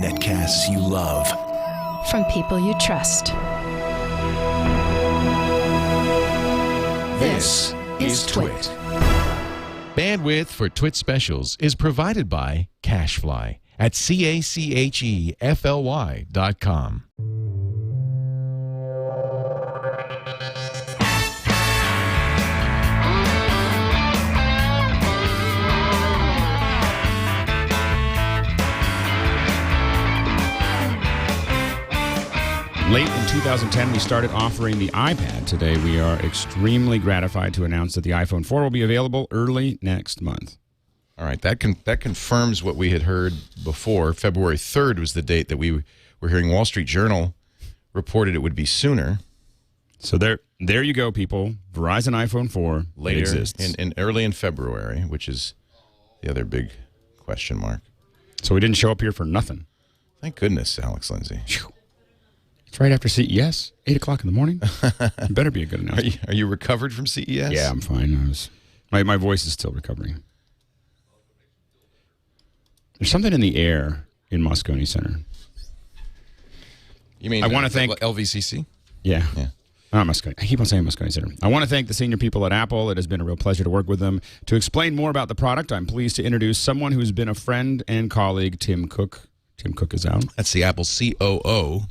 Netcasts you love. From people you trust. This is TWiT. Bandwidth for TWiT specials is provided by Cachefly at CACHEFLY.com. Late in 2010, we started offering the iPad. Today, we are extremely gratified to announce that the iPhone 4 will be available early next month. All right, that confirms what we had heard before. February 3rd was the date that we were hearing. Wall Street Journal reported it would be sooner. So there you go, people. Verizon iPhone 4 Later, exists. early in February, which is the other big question mark. So we didn't show up here for nothing. Thank goodness, Alex Lindsay. It's right after CES, 8 o'clock in the morning. It better be a good announcement. Are you recovered from CES? Yeah, I'm fine. My voice is still recovering. There's something in the air in Moscone Center. You mean I want to thank LVCC? Yeah. Not Moscone. I keep on saying Moscone Center. I want to thank the senior people at Apple. It has been a real pleasure to work with them. To explain more about the product, I'm pleased to introduce someone who's been a friend and colleague, Tim Cook. Tim Cook is out. That's the Apple COO,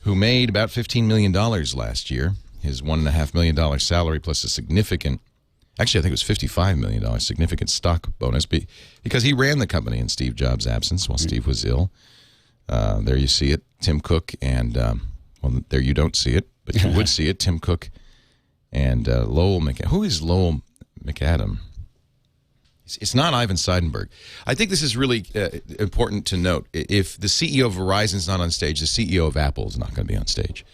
who made about $15 million last year. His $1.5 million salary plus a significant, actually I think it was $55 million, significant stock bonus because he ran the company in Steve Jobs' absence while Steve was ill. There you see it, Tim Cook, and, well, there you don't see it, but you would see it, Tim Cook and Lowell McAdam. Who is Lowell McAdam? It's not Ivan Seidenberg. I think this is really important to note. If the CEO of Verizon is not on stage, the CEO of Apple is not going to be on stage.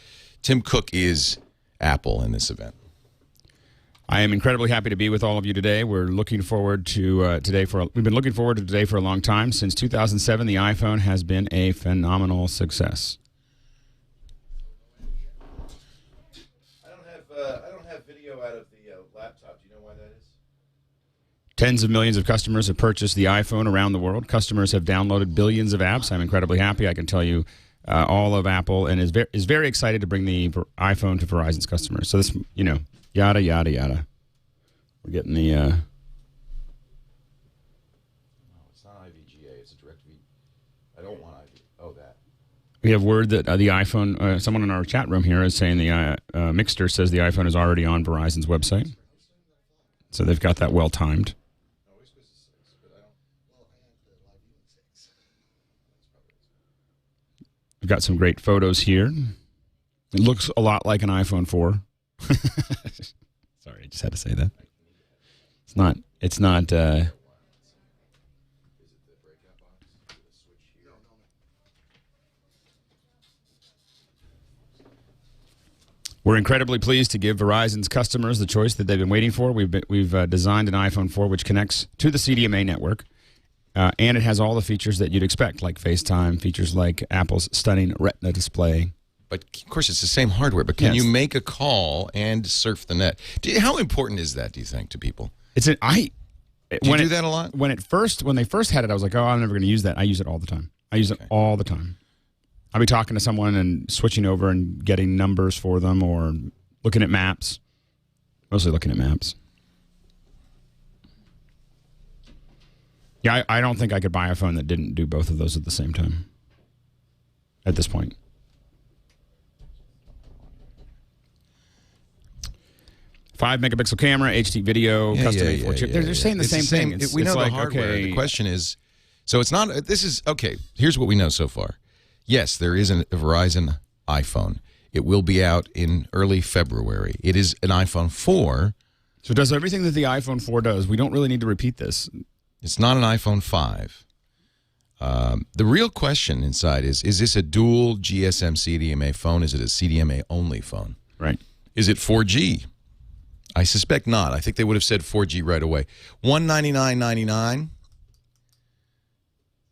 Tim Cook is Apple in this event. I am incredibly happy to be with all of you today. We're looking forward to we've been looking forward to today for a long time. Since 2007, the iPhone has been a phenomenal success. I don't have video out of the laptop. Do you know why that is? Tens of millions of customers have purchased the iPhone around the world. Customers have downloaded billions of apps. I'm incredibly happy. I can tell you all of Apple and is very excited to bring the iPhone to Verizon's customers. So this, yada, yada, yada. We're getting the... No, it's not IVGA. It's a DirectV. I don't want IV. Oh, that. We have word that the iPhone... someone in our chat room here is saying the Mixter says the iPhone is already on Verizon's website. So they've got that well-timed. We've got some great photos here. It looks a lot like an iPhone 4. Sorry, I just had to say that. It's not, We're incredibly pleased to give Verizon's customers the choice that they've been waiting for. We've designed an iPhone 4 which connects to the CDMA network. And it has all the features that you'd expect, like FaceTime, features like Apple's stunning Retina display. But, of course, it's the same hardware. But can you make a call and surf the net? How important is that, do you think, to people? Do you do that a lot? When they first had it, I was like, oh, I'm never going to use that. I use it all the time. I use it all the time. I'll be talking to someone and switching over and getting numbers for them or looking at maps. Mostly looking at maps. Yeah, I don't think I could buy a phone that didn't do both of those at the same time at this point. Five megapixel camera, HD video, custom A4 chip. They're saying the same thing. We know the hardware. Okay. The question is, so it's not, this is, okay, here's what we know so far. Yes, there is a Verizon iPhone. It will be out in early February. It is an iPhone 4. So it does everything that the iPhone 4 does. We don't really need to repeat this. It's not an iPhone 5. The real question inside is this a dual GSM CDMA phone? Is it a CDMA only phone? Right. Is it 4G? I suspect not. I think they would have said 4G right away. $199.99.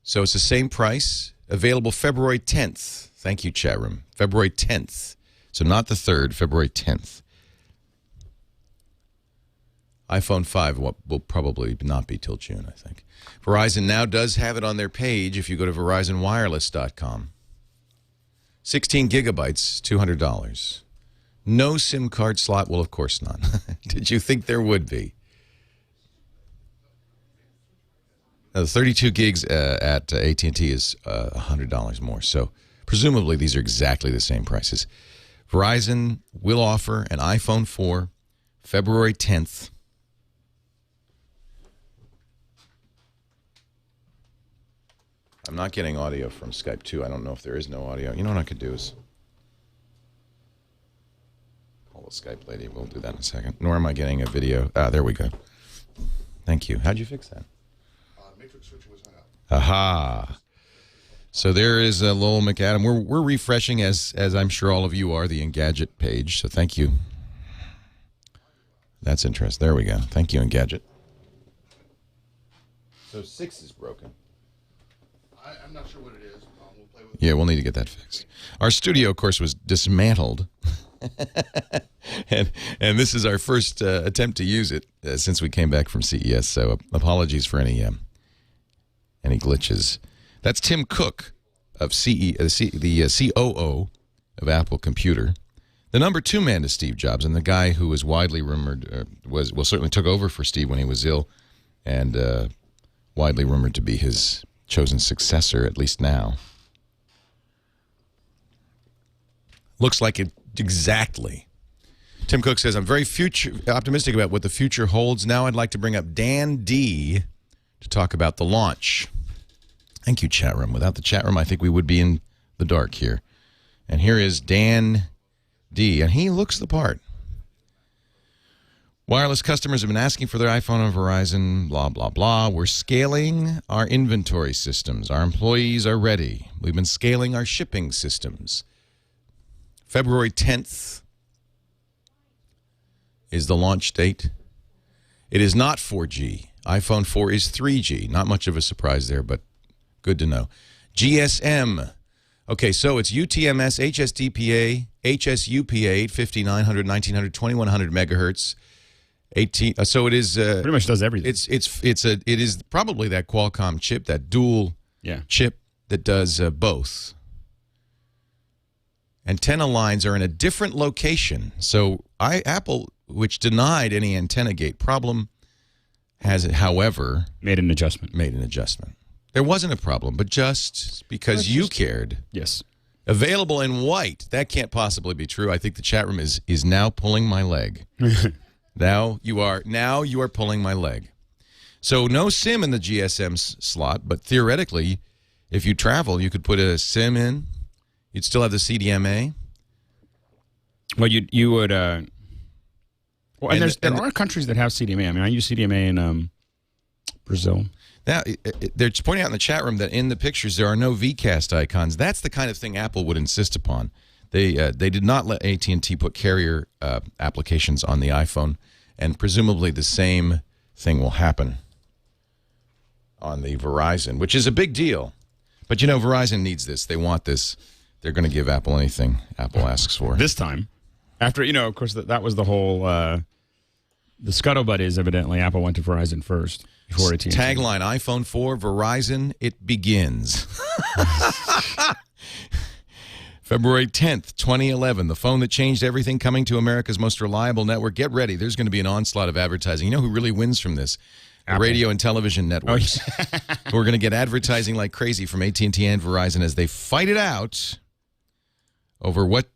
So it's the same price. Available February 10th. Thank you, chat room. February 10th. So not the 3rd, February 10th. iPhone 5 will probably not be till June, I think. Verizon now does have it on their page if you go to VerizonWireless.com. 16 gigabytes, $200. No SIM card slot? Well, of course not. Did you think there would be? 32 gigs at AT&T is $100 more. So presumably these are exactly the same prices. Verizon will offer an iPhone 4 February 10th. I'm not getting audio from Skype, too. I don't know if there is no audio. You know what I could do is call the Skype lady. We'll do that in a second. Nor am I getting a video. There we go. Thank you. How'd you fix that? Matrix switch was out. Aha. So there is Lowell McAdam. We're refreshing, as I'm sure all of you are, the Engadget page. So thank you. That's interesting. There we go. Thank you, Engadget. So 6 is broken. I'm not sure what it is. We'll play with it. Yeah, we'll need to get that fixed. Our studio, of course, was dismantled. and this is our first attempt to use it since we came back from CES. So apologies for any glitches. That's Tim Cook of the COO of Apple Computer, the number 2 man to Steve Jobs, and the guy who was widely rumored certainly took over for Steve when he was ill, and widely rumored to be his chosen successor, at least now. Looks like it exactly. Tim Cook says, I'm very optimistic about what the future holds. Now I'd like to bring up Dan D to talk about the launch. Thank you, chat room. Without the chat room, I think we would be in the dark here. And here is Dan D, and he looks the part. Wireless customers have been asking for their iPhone on Verizon, blah, blah, blah. We're scaling our inventory systems. Our employees are ready. We've been scaling our shipping systems. February 10th is the launch date. It is not 4G. iPhone 4 is 3G. Not much of a surprise there, but good to know. GSM. Okay, so it's UTMS, HSDPA, HSUPA, 850, 900, 1900, 2100 megahertz. 18. So it is pretty much does everything. It is probably that Qualcomm chip, that dual chip that does both. Antenna lines are in a different location. So Apple, which denied any antenna gate problem, has, however, made an adjustment. There wasn't a problem, but just because you cared. Yes. Available in white. That can't possibly be true. I think the chat room is now pulling my leg. Now you are pulling my leg. So no SIM in the GSM slot, but theoretically, if you travel, you could put a SIM in. You'd still have the CDMA. Well, you would. Well, and there are countries that have CDMA. I mean, I use CDMA in Brazil. Now, they're pointing out in the chat room that in the pictures there are no VCast icons. That's the kind of thing Apple would insist upon. They did not let AT&T put carrier applications on the iPhone, and presumably the same thing will happen on the Verizon, which is a big deal. But, you know, Verizon needs this. They want this. They're going to give Apple anything Apple asks for. This time. After, of course, that was the whole, the scuttlebutt is evidently Apple went to Verizon first. Before AT&T. Tagline, iPhone 4, Verizon, it begins. February 10th, 2011, the phone that changed everything, coming to America's most reliable network. Get ready. There's going to be an onslaught of advertising. You know who really wins from this? The radio and television networks. We're going to get advertising like crazy from AT&T and Verizon as they fight it out over what,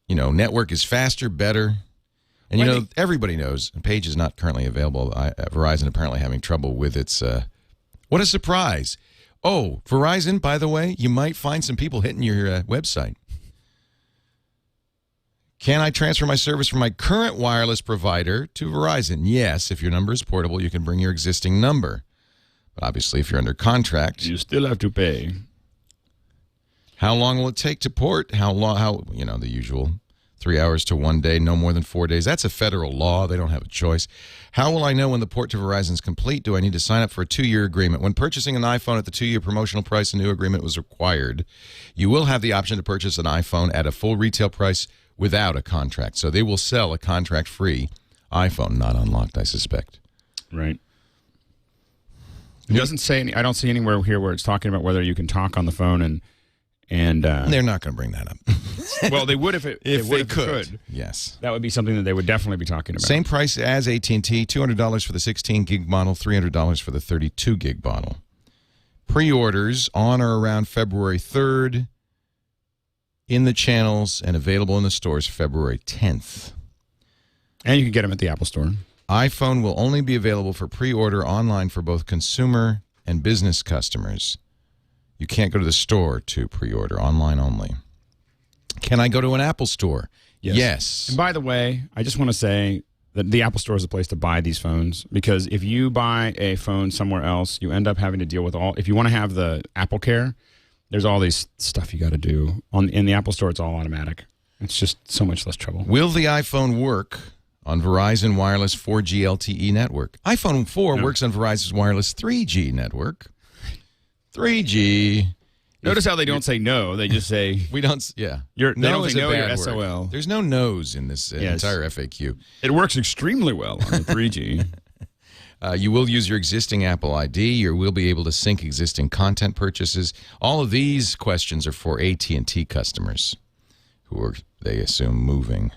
network is faster, better. And, everybody knows, Page is not currently available. Verizon apparently having trouble with its, what a surprise. Oh, Verizon, by the way, you might find some people hitting your website. Can I transfer my service from my current wireless provider to Verizon? Yes, if your number is portable, you can bring your existing number. But obviously, if you're under contract, you still have to pay. How long will it take to port? The usual 3 hours to 1 day, no more than 4 days. That's a federal law. They don't have a choice. How will I know when the port to Verizon is complete? Do I need to sign up for a 2-year agreement? When purchasing an iPhone at the 2-year promotional price, a new agreement was required. You will have the option to purchase an iPhone at a full retail price without a contract. So they will sell a contract-free iPhone not unlocked, I suspect. Right. It doesn't say any. I don't see anywhere here where it's talking about whether you can talk on the phone and they're not going to bring that up. well, they would if they could. Yes. That would be something that they would definitely be talking about. Same price as AT&T, $200 for the 16 gig model, $300 for the 32 gig model. Pre-orders on or around February 3rd in the channels and available in the stores February 10th. And you can get them at the Apple Store. iPhone will only be available for pre-order online for both consumer and business customers. You can't go to the store to pre-order, online only. Can I go to an Apple store? Yes. And by the way, I just want to say that the Apple Store is a place to buy these phones, because if you buy a phone somewhere else, you end up having to deal with if you want to have the Apple Care, there's all these stuff you got to do. In the Apple Store, it's all automatic. It's just so much less trouble. Will the iPhone work on Verizon Wireless 4G LTE network? iPhone 4 works on Verizon's Wireless 3G network. 3G. Notice how they don't say no. They just say we don't. Yeah, they no don't is say a no. bad You're word. SOL. There's no no's in this entire FAQ. It works extremely well on the 3G. You will use your existing Apple ID. You will be able to sync existing content purchases. All of these questions are for AT&T customers who are, they assume, moving.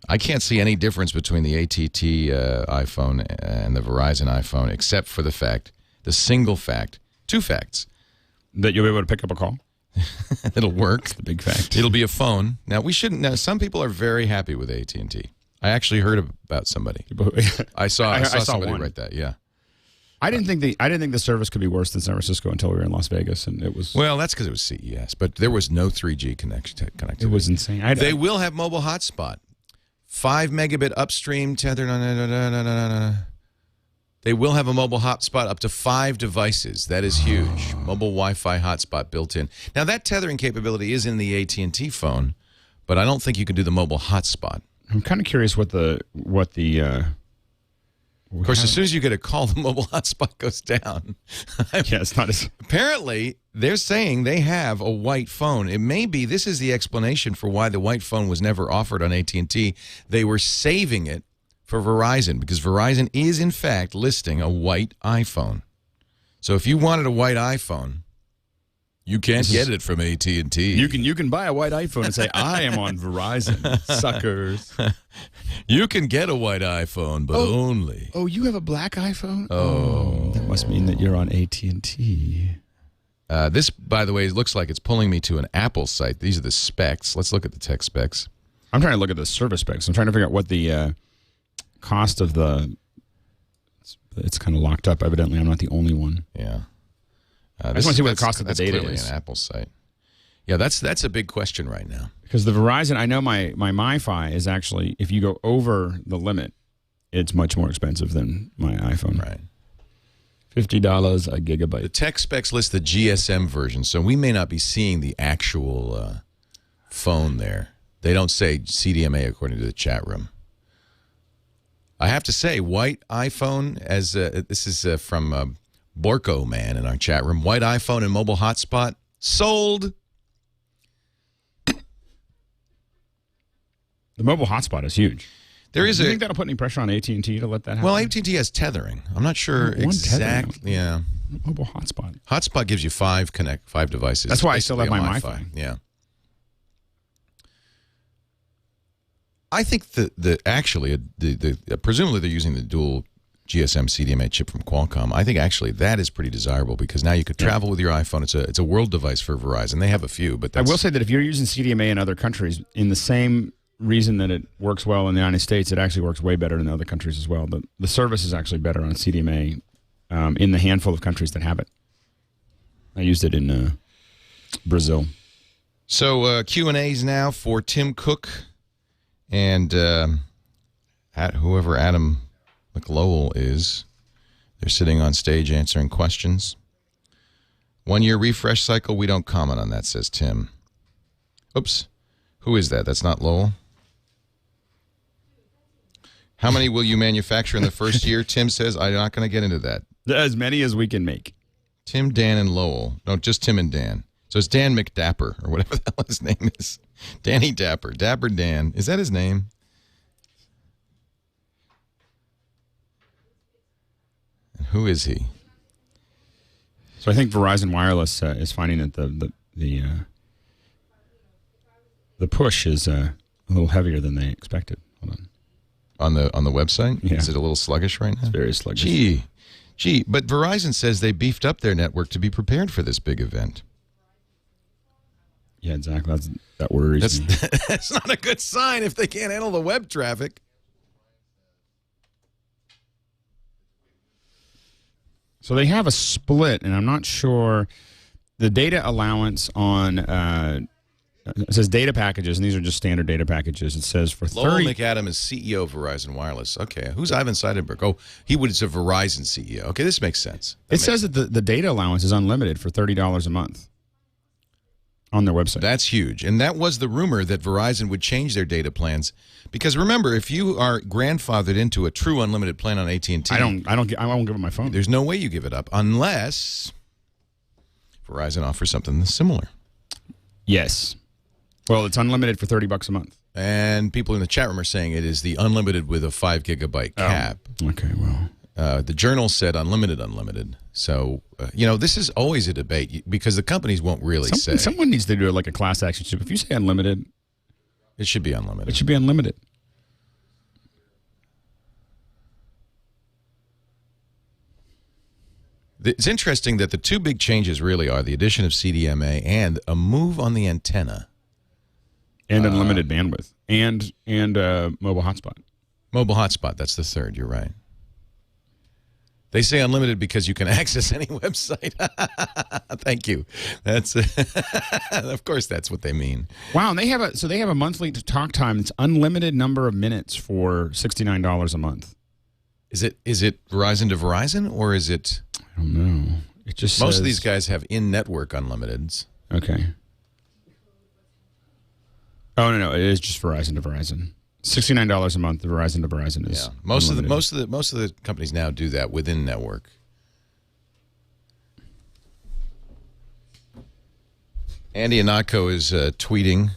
I can't see any difference between the AT&T iPhone and the Verizon iPhone, except for the single fact, two facts. That you'll be able to pick up a call? It'll work. That's the big fact. It'll be a phone. Now, we shouldn't. Now, some people are very happy with AT&T. I actually heard about somebody. I saw somebody one. write that, yeah. I didn't think the service could be worse than San Francisco until we were in Las Vegas, and it was. Well, that's because it was CES, but there was no 3G connectivity. It was insane. They will have mobile hotspot, 5 megabit upstream tether. They will have a mobile hotspot up to 5 devices. That is huge. Mobile Wi-Fi hotspot built in. Now that tethering capability is in the AT&T phone, but I don't think you can do the mobile hotspot. I'm kind of curious what the. Of course, as soon as you get a call, the mobile hotspot goes down. Yeah, it's not as. Apparently, they're saying they have a white phone. It may be this is the explanation for why the white phone was never offered on AT&T. They were saving it for Verizon, because Verizon is, in fact, listing a white iPhone. So if you wanted a white iPhone, you can't get it from AT&T. You can buy a white iPhone and say, I am on Verizon, suckers. You can get a white iPhone, but only. Oh, you have a black iPhone? Oh. That must mean that you're on AT&T. This, by the way, looks like it's pulling me to an Apple site. These are the specs. Let's look at the tech specs. I'm trying to look at the service specs. I'm trying to figure out what the cost of the. It's kind of locked up. Evidently, I'm not the only one. Yeah. I just want to see what the cost of the data is. An Apple site. Yeah, that's a big question right now. Because the Verizon, I know my MiFi is actually, if you go over the limit, it's much more expensive than my iPhone. Right. $50 a gigabyte. The tech specs list the GSM version, so we may not be seeing the actual phone there. They don't say CDMA according to the chat room. I have to say, white iPhone, as this is from Borko Man in our chat room, white iPhone and mobile hotspot, sold. The mobile hotspot is huge. Do you think that'll put any pressure on AT&T to let that happen? Well, AT&T has tethering. I'm not sure exactly. Yeah. Mobile hotspot. Hotspot gives you 5 devices. That's why I still have my Wi-Fi. Yeah. I think presumably they're using the dual GSM CDMA chip from Qualcomm. I think actually that is pretty desirable, because now you could travel with your iPhone. It's a world device for Verizon. They have a few, but I will say that if you're using CDMA in other countries, in the same reason that it works well in the United States, it actually works way better in other countries as well. The service is actually better on CDMA in the handful of countries that have it. I used it in Brazil. So Q&As now for Tim Cook and whoever Adam McLowell is. They're sitting on stage answering questions. 1 year refresh cycle, we don't comment on that, says Tim. Oops. Who is that? That's not Lowell. How many will you manufacture in the first year? Tim says, I'm not going to get into that. As many as we can make. Tim, Dan, and Lowell. No, just Tim and Dan. So it's Dan McDapper, or whatever the hell his name is. Danny Dapper. Dapper Dan. Is that his name? Who is he? So I think Verizon Wireless is finding that the push is a little heavier than they expected. Hold on. On the website? Yeah. Is it a little sluggish right now? It's very sluggish. Gee, but Verizon says they beefed up their network to be prepared for this big event. Yeah, exactly. That worries me. That's not a good sign if they can't handle the web traffic. So they have a split, and I'm not sure. The data allowance on it says data packages, and these are just standard data packages. It says for Lowell 30. McAdam is CEO of Verizon Wireless. Okay, who's Ivan Seidenberg? Oh, he was a Verizon CEO. Okay, this makes sense. It says that the data allowance is unlimited for $30 a month on their website. That's huge, and that was the rumor that Verizon would change their data plans. Because remember, if you are grandfathered into a true unlimited plan on AT&T, I won't give up my phone. There's no way you give it up unless Verizon offers something similar. Yes. Well, it's unlimited for $30 a month. And people in the chat room are saying it is the unlimited with a 5 gigabyte cap. Okay, well. The Journal said unlimited. So, this is always a debate because the companies won't really say. Someone needs to do like a class action suit. If you say unlimited, it should be unlimited. It should be unlimited. It's interesting that the two big changes really are the addition of CDMA and a move on the antenna. And unlimited bandwidth. And mobile hotspot. Mobile hotspot, that's the third. You're right. They say unlimited because you can access any website. Thank you. That's of course that's what they mean. Wow, and they have a monthly talk time. It's unlimited number of minutes for $69 a month. Is it Verizon to Verizon or is it? I don't know. It just most of these guys have in-network unlimiteds. Okay. Oh no, it is just Verizon to Verizon. $69 a month. The Verizon to Verizon is most unlimited. Most of the companies now do that within network. Andy Ihnatko is tweeting.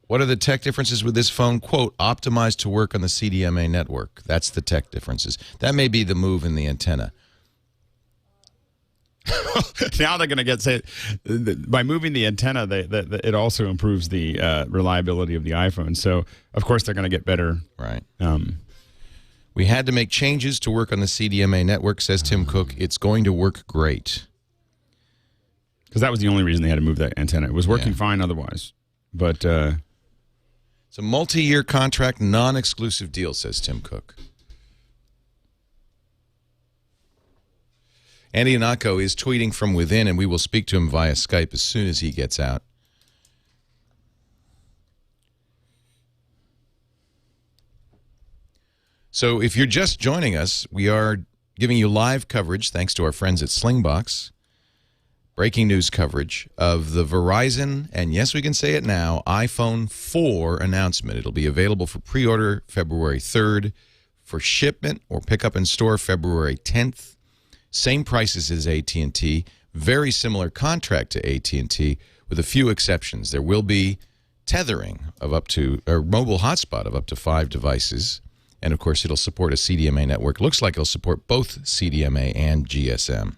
What are the tech differences with this phone? Quote, optimized to work on the CDMA network. That's the tech differences. That may be the move in the antenna. Now they're going to get by moving the antenna, it also improves the reliability of the iPhone. So of course they're going to get better. Right. We had to make changes to work on the CDMA network, says Tim Cook. It's going to work great. Because that was the only reason they had to move that antenna. It was working fine otherwise. But it's a multi-year contract, non-exclusive deal, says Tim Cook. Andy Ihnatko is tweeting from within, and we will speak to him via Skype as soon as he gets out. So if you're just joining us, we are giving you live coverage, thanks to our friends at Slingbox, breaking news coverage of the Verizon, and yes, we can say it now, iPhone 4 announcement. It'll be available for pre-order February 3rd, for shipment or pickup in store February 10th. Same prices as AT&T, very similar contract to AT&T with a few exceptions. There will be tethering of up to, or mobile hotspot of up to 5 devices. And, of course, it'll support a CDMA network. Looks like it'll support both CDMA and GSM.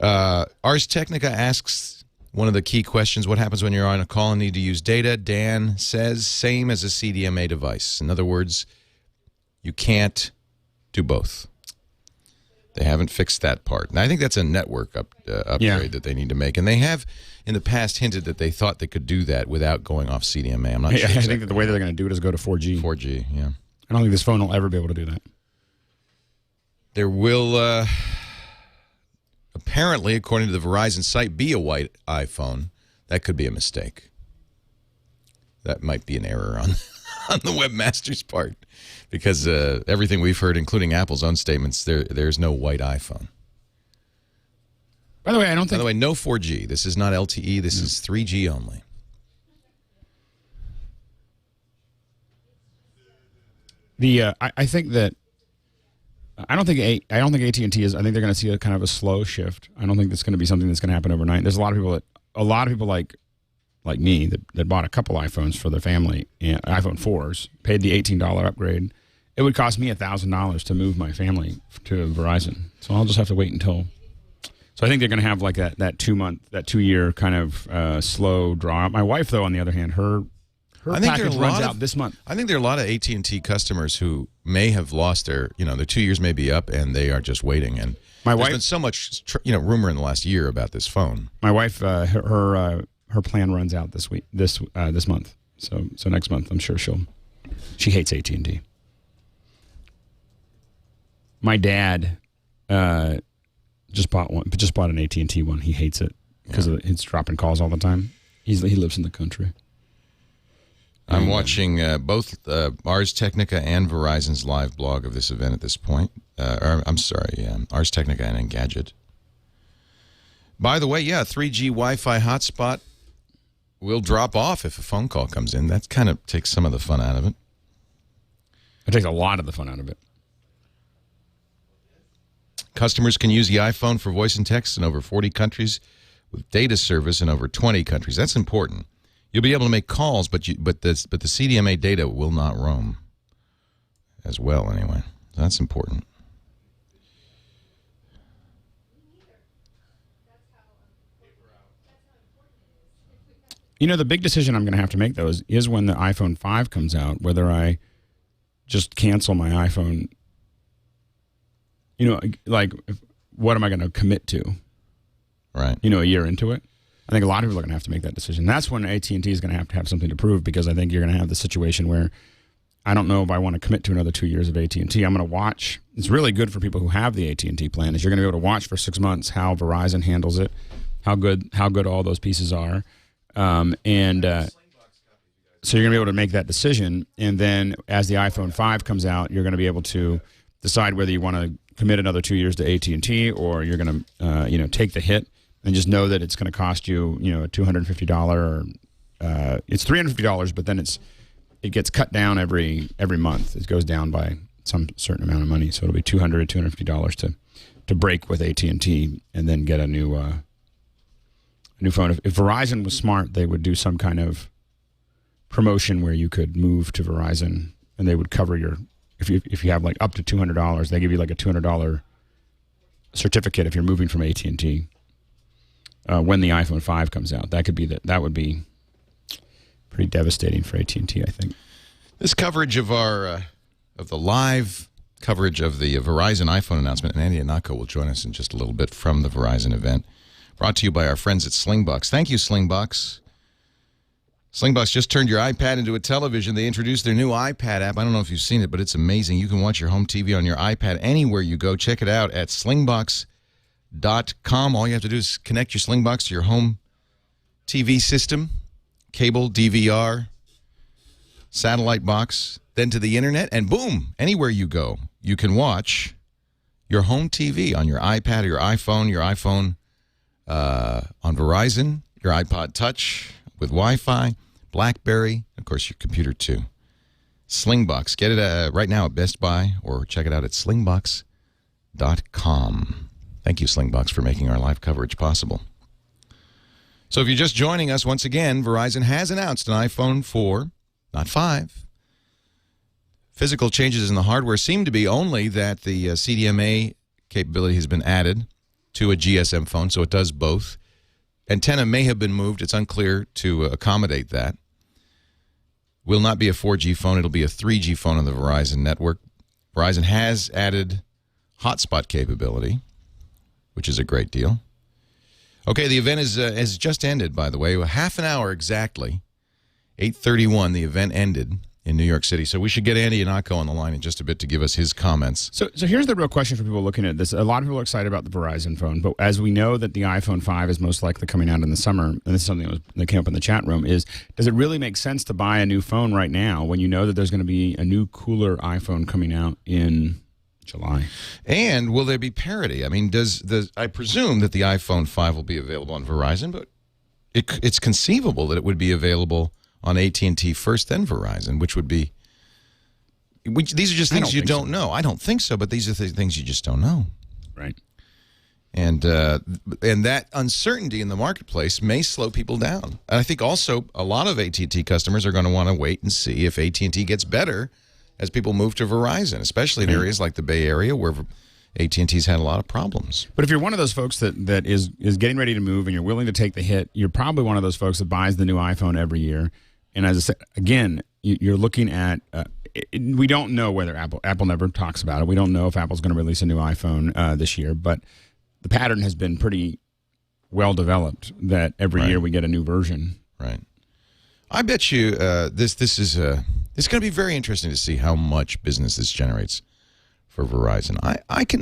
Ars Technica asks one of the key questions, what happens when you're on a call and need to use data? Dan says, same as a CDMA device. In other words, you can't do both. They haven't fixed that part. And I think that's a network upgrade that they need to make. And they have, in the past, hinted that they thought they could do that without going off CDMA. I'm not sure. I think that the way that they're going to do it is go to 4G. 4G, yeah. I don't think this phone will ever be able to do that. There will, apparently, according to the Verizon site, be a white iPhone. That could be a mistake. That might be an error on the webmaster's part. Because everything we've heard, including Apple's own statements, there's no white iPhone. By the way, I don't think... By the way, no 4G. This is not LTE. This is 3G only. I think that... I don't think AT&T is... I think they're going to see a kind of a slow shift. I don't think that's going to be something that's going to happen overnight. There's a lot of people like me that bought a couple iPhones for their family, and iPhone 4s, paid the $18 upgrade, It would cost me $1,000 to move my family to Verizon. So I'll just have to wait until. So I think they're going to have like that 2-year kind of slow draw. My wife, though, on the other hand, her package runs out this month. I think there are a lot of AT&T customers who may have lost their 2 years may be up, and they are just waiting. And there's been so much rumor in the last year about this phone. My wife, her plan runs out this month. So next month, I'm sure she hates AT&T. My dad just bought an AT&T one. He hates it because it's dropping calls all the time. He lives in the country. I'm watching both Ars Technica and Verizon's live blog of this event at this point. Ars Technica and Engadget. By the way, 3G Wi-Fi hotspot will drop off if a phone call comes in. That kind of takes some of the fun out of it. It takes a lot of the fun out of it. Customers can use the iPhone for voice and text in over 40 countries with data service in over 20 countries. That's important. You'll be able to make calls, but the CDMA data will not roam as well anyway. That's important. The big decision I'm going to have to make, though, is when the iPhone 5 comes out, whether I just cancel my iPhone. What am I going to commit to? Right. A year into it. I think a lot of people are going to have to make that decision. That's when AT&T is going to have something to prove, because I think you're going to have the situation where I don't know if I want to commit to another 2 years of AT&T. I'm going to watch. It's really good for people who have the AT&T plan, is you're going to be able to watch for 6 months how Verizon handles it, how good all those pieces are. So you're going to be able to make that decision. And then as the iPhone 5 comes out, you're going to be able to decide whether you want to commit another 2 years to AT&T, or you're going to take the hit and just know that it's going to cost you a $250 or it's $350, but then it gets cut down every month. It goes down by some certain amount of money, so it'll be $200 or $250 to break with AT&T and then get a new phone. If Verizon was smart, they would do some kind of promotion where you could move to Verizon and they would cover your. If you have like up to $200, they give you like a $200 certificate if you're moving from AT&T when the iPhone 5 comes out. That would be pretty devastating for AT&T, I think. This coverage of the live coverage of the Verizon iPhone announcement, and Ihnatko will join us in just a little bit from the Verizon event, brought to you by our friends at Slingbox. Thank you, Slingbox. Slingbox just turned your iPad into a television. They introduced their new iPad app. I don't know if you've seen it, but it's amazing. You can watch your home TV on your iPad anywhere you go. Check it out at slingbox.com. All you have to do is connect your Slingbox to your home TV system, cable, DVR, satellite box, then to the internet, and boom, anywhere you go, you can watch your home TV on your iPad or your iPhone on Verizon, your iPod Touch with Wi-Fi, BlackBerry, of course, your computer, too. Slingbox. Get it right now at Best Buy or check it out at slingbox.com. Thank you, Slingbox, for making our live coverage possible. So if you're just joining us, once again, Verizon has announced an iPhone 4, not 5. Physical changes in the hardware seem to be only that the CDMA capability has been added to a GSM phone, so it does both. Antenna may have been moved. It's unclear to accommodate that. Will not be a 4G phone. It'll be a 3G phone on the Verizon network. Verizon has added hotspot capability, which is a great deal. Okay, the event has just ended, by the way. Half an hour exactly. 8:31, the event ended in New York City. So we should get Andy Ihnatko on the line in just a bit to give us his comments. So here's the real question for people looking at this. A lot of people are excited about the Verizon phone, but as we know that the iPhone 5 is most likely coming out in the summer, and this is something that came up in the chat room, does it really make sense to buy a new phone right now when you know that there's going to be a new, cooler iPhone coming out in July? And will there be parity? I mean, I presume that the iPhone 5 will be available on Verizon, but it's conceivable that it would be available on AT&T first, then Verizon, which these are just things you don't know. I don't think so, but these are things you just don't know. Right. And that uncertainty in the marketplace may slow people down. And I think also a lot of AT&T customers are going to want to wait and see if AT&T gets better as people move to Verizon, especially in areas like the Bay Area where AT&T's had a lot of problems. But if you're one of those folks that is getting ready to move and you're willing to take the hit, you're probably one of those folks that buys the new iPhone every year. And as I said, again, you're looking at we don't know whether Apple never talks about it. We don't know if Apple's going to release a new iPhone this year, but the pattern has been pretty well developed that every year we get a new version. Right. I bet you this is it's going to be very interesting to see how much business this generates for Verizon.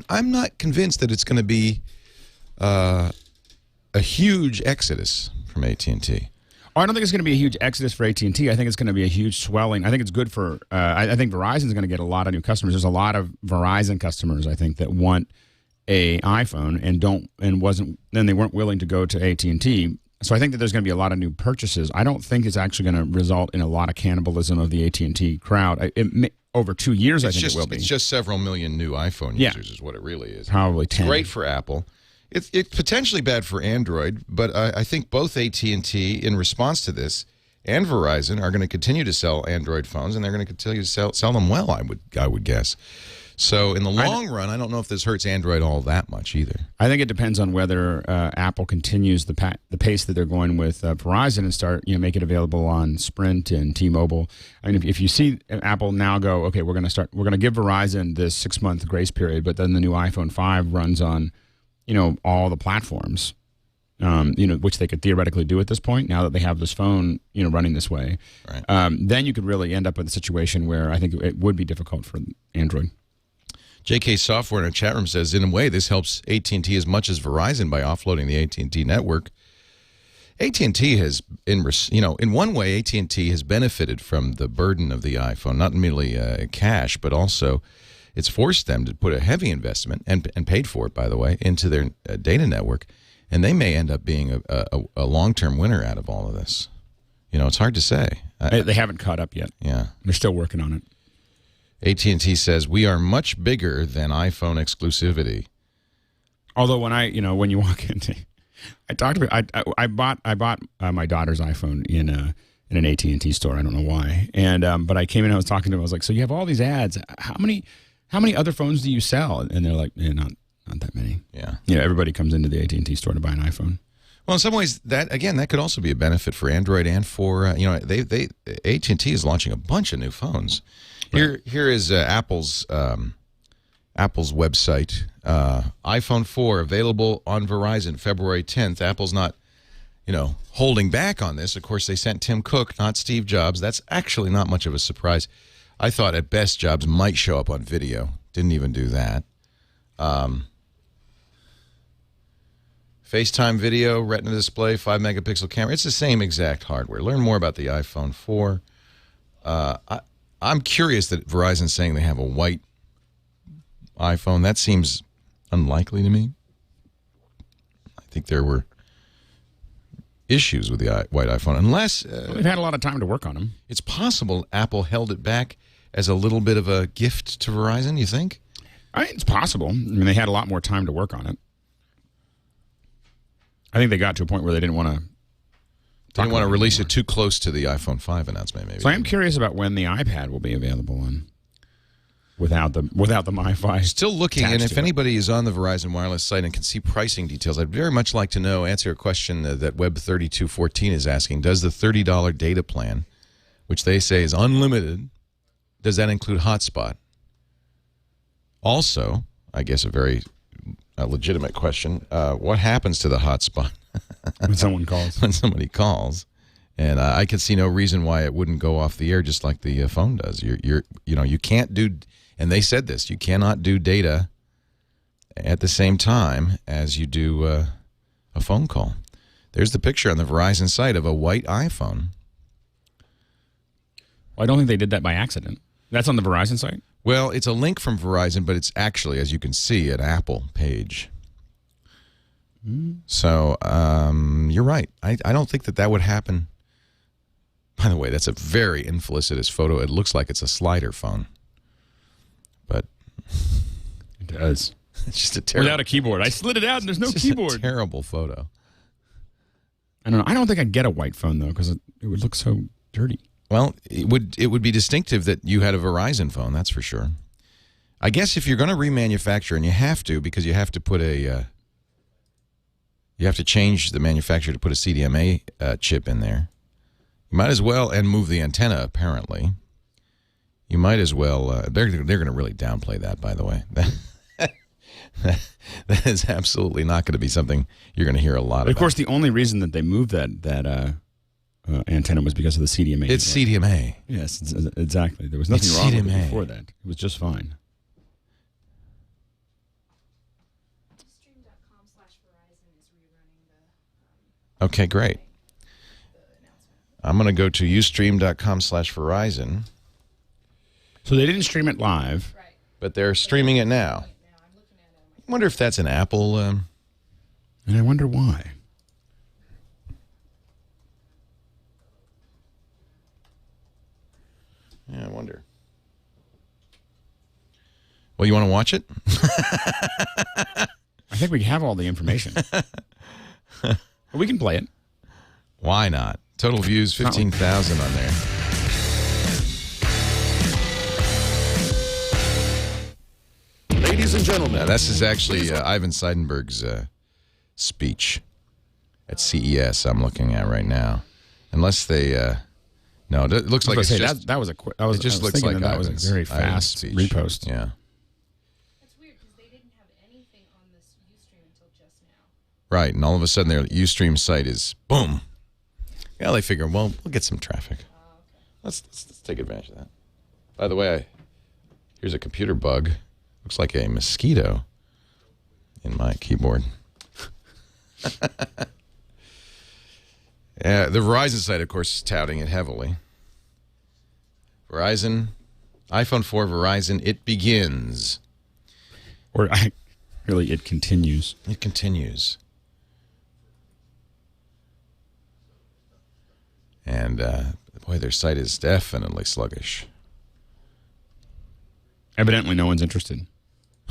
I'm not convinced that it's going to be a huge exodus from AT&T. Oh, I don't think it's going to be a huge exodus for AT&T. I think it's going to be a huge swelling. I think it's good for. I think Verizon's going to get a lot of new customers. There's a lot of Verizon customers, I think, that want a iPhone and they weren't willing to go to AT&T. So I think that there's going to be a lot of new purchases. I don't think it's actually going to result in a lot of cannibalism of the AT&T crowd. Over 2 years, I think it will be. It's just several million new iPhone users is what it really is. Probably 10. It's great for Apple. It's potentially bad for Android, but I think both AT&T, in response to this, and Verizon are going to continue to sell Android phones, and they're going to continue to sell them well, I would guess. So in the long run, I don't know if this hurts Android all that much either. I think it depends on whether Apple continues the pace that they're going with Verizon and start make it available on Sprint and T-Mobile. I mean, if you see Apple now go, okay, we're going to give Verizon this 6-month grace period, but then the new iPhone 5 runs on all the platforms, which they could theoretically do at this point now that they have this phone, running this way. Right. Then you could really end up with a situation where I think it would be difficult for Android. JK Software in our chat room says, in a way, this helps AT&T as much as Verizon by offloading the AT&T network. AT&T has, in one way, AT&T has benefited from the burden of the iPhone, not merely cash, but also it's forced them to put a heavy investment, and paid for it, by the way, into their data network, and they may end up being a long-term winner out of all of this. It's hard to say. They haven't caught up yet. Yeah. They're still working on it. AT&T says, we are much bigger than iPhone exclusivity. Although when you walk into, I bought my daughter's iPhone in an AT&T store. I don't know why. And but I came in and I was talking to them. I was like, so you have all these ads. How many other phones do you sell? And they're like, not that many. Yeah. Everybody comes into the AT&T store to buy an iPhone. Well, in some ways, that could also be a benefit for Android and for AT&T is launching a bunch of new phones. Right. Here is Apple's website. iPhone 4 available on Verizon February 10th. Apple's not, holding back on this. Of course, they sent Tim Cook, not Steve Jobs. That's actually not much of a surprise. I thought at best Jobs might show up on video. Didn't even do that. FaceTime video, Retina display, 5-megapixel camera. It's the same exact hardware. Learn more about the iPhone 4. I'm curious that Verizon's saying they have a white iPhone. That seems unlikely to me. I think there were issues with the white iPhone, unless they've had a lot of time to work on them. It's possible Apple held it back as a little bit of a gift to Verizon. You think? It's possible. I mean, they had a lot more time to work on it. I think they got to a point where they didn't want to. They didn't want to release it too close to the iPhone 5 announcement, maybe. So I am curious about when the iPad will be available on without the MiFi. Still looking, and if anybody is on the Verizon Wireless site and can see pricing details, I'd very much like to answer a question that Web3214 is asking. Does the $30 data plan, which they say is unlimited, does that include hotspot? Also, I guess a very legitimate question, what happens to the hotspot? When someone calls. When somebody calls. And I could see no reason why it wouldn't go off the air just like the phone does. You can't do, and they said this, you cannot do data at the same time as you do a phone call. There's the picture on the Verizon site of a white iPhone. Well, I don't think they did that by accident. That's on the Verizon site? Well, it's a link from Verizon, but it's actually, as you can see, an Apple page. So you're right. I don't think that would happen. By the way, that's a very infelicitous photo. It looks like it's a slider phone. But it does. It's just a terrible... Without a keyboard. I slid it out and there's no keyboard. A terrible photo. I don't know. I don't think I'd get a white phone, though, because it would look so dirty. Well, it would be distinctive that you had a Verizon phone, that's for sure. I guess if you're going to remanufacture, and you have to because you have to put you have to change the manufacturer to put a CDMA chip in there. You might as well, and move the antenna, apparently. You might as well, they're going to really downplay that, by the way. That is absolutely not going to be something you're going to hear a lot about. Of course, the only reason that they moved that antenna was because of the CDMA. It's CDMA. Yes, exactly. There was nothing wrong with it before that. It was just fine. Okay, great. I'm going to go to ustream.com/Verizon. So they didn't stream it live. But they're streaming it now. I wonder if that's an Apple... And I wonder why. Yeah, I wonder. Well, you want to watch it? I think we have all the information. We can play it. Why not? Total views, 15,000 on there. Ladies and gentlemen. Now, this is actually Ivan Seidenberg's speech at CES I'm looking at right now. Unless they... no, it looks like it's just... That was a quick... It just looks like that was a very fast speech. repost. Yeah. That's weird because they didn't have anything on this Ustream until just now. Right, and all of a sudden their Ustream site is boom. Yeah, they figure, well, we'll get some traffic. Let's take advantage of that. By the way, here's a computer bug. Looks like a mosquito in my keyboard. Yeah, the Verizon site, of course, is touting it heavily. Verizon, iPhone 4 Verizon, it begins. Or really, it continues. It continues. And, boy, their site is definitely sluggish. Evidently, no one's interested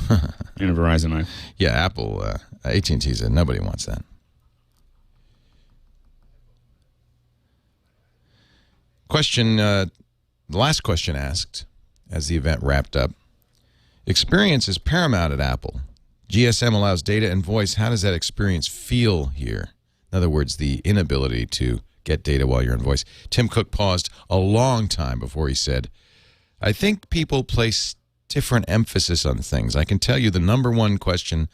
in a Verizon iPhone. Yeah, Apple, AT&T said nobody wants that. Question, the last question asked as the event wrapped up. Experience is paramount at Apple. GSM allows data and voice. How does that experience feel here? In other words, the inability to get data while you're in voice. Tim Cook paused a long time before he said, I think people place different emphasis on things. I can tell you the number one question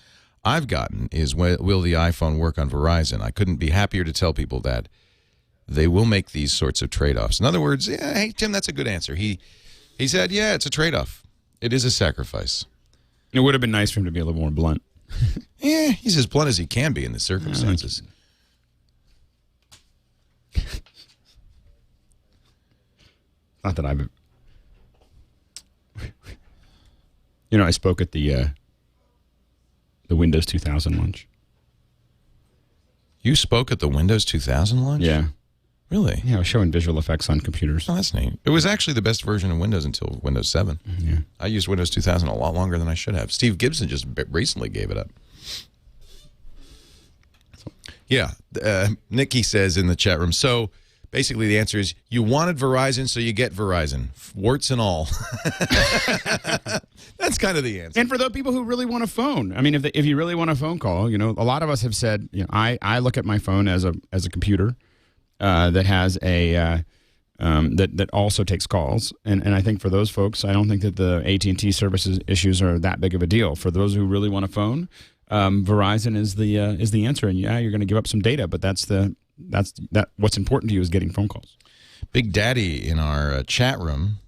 I've gotten is, will the iPhone work on Verizon? I couldn't be happier to tell people that they will make these sorts of trade-offs. In other words, yeah, hey, Tim, that's a good answer. He said, yeah, it's a trade-off. It is a sacrifice. It would have been nice for him to be a little more blunt. Yeah, he's as blunt as he can be in the circumstances. Not that I've... You know, I spoke at the Windows 2000 launch. You spoke at the Windows 2000 launch? Yeah. Really? Yeah, I was showing visual effects on computers. Oh, that's neat. It was actually the best version of Windows until Windows 7. Yeah. I used Windows 2000 a lot longer than I should have. Steve Gibson just recently gave it up. Yeah. Nikki says in the chat room, so basically the answer is you wanted Verizon, so you get Verizon. Warts and all. That's kind of the answer. And for the people who really want a phone, I mean, if you really want a phone call, you know, a lot of us have said, you know, I look at my phone as a computer that has a that also takes calls, and I think for those folks, I don't think that the AT&T services issues are that big of a deal. For those who really want a phone, Verizon is the answer, and yeah, you're going to give up some data, but that's what's important to you is getting phone calls. Big Daddy in our chat room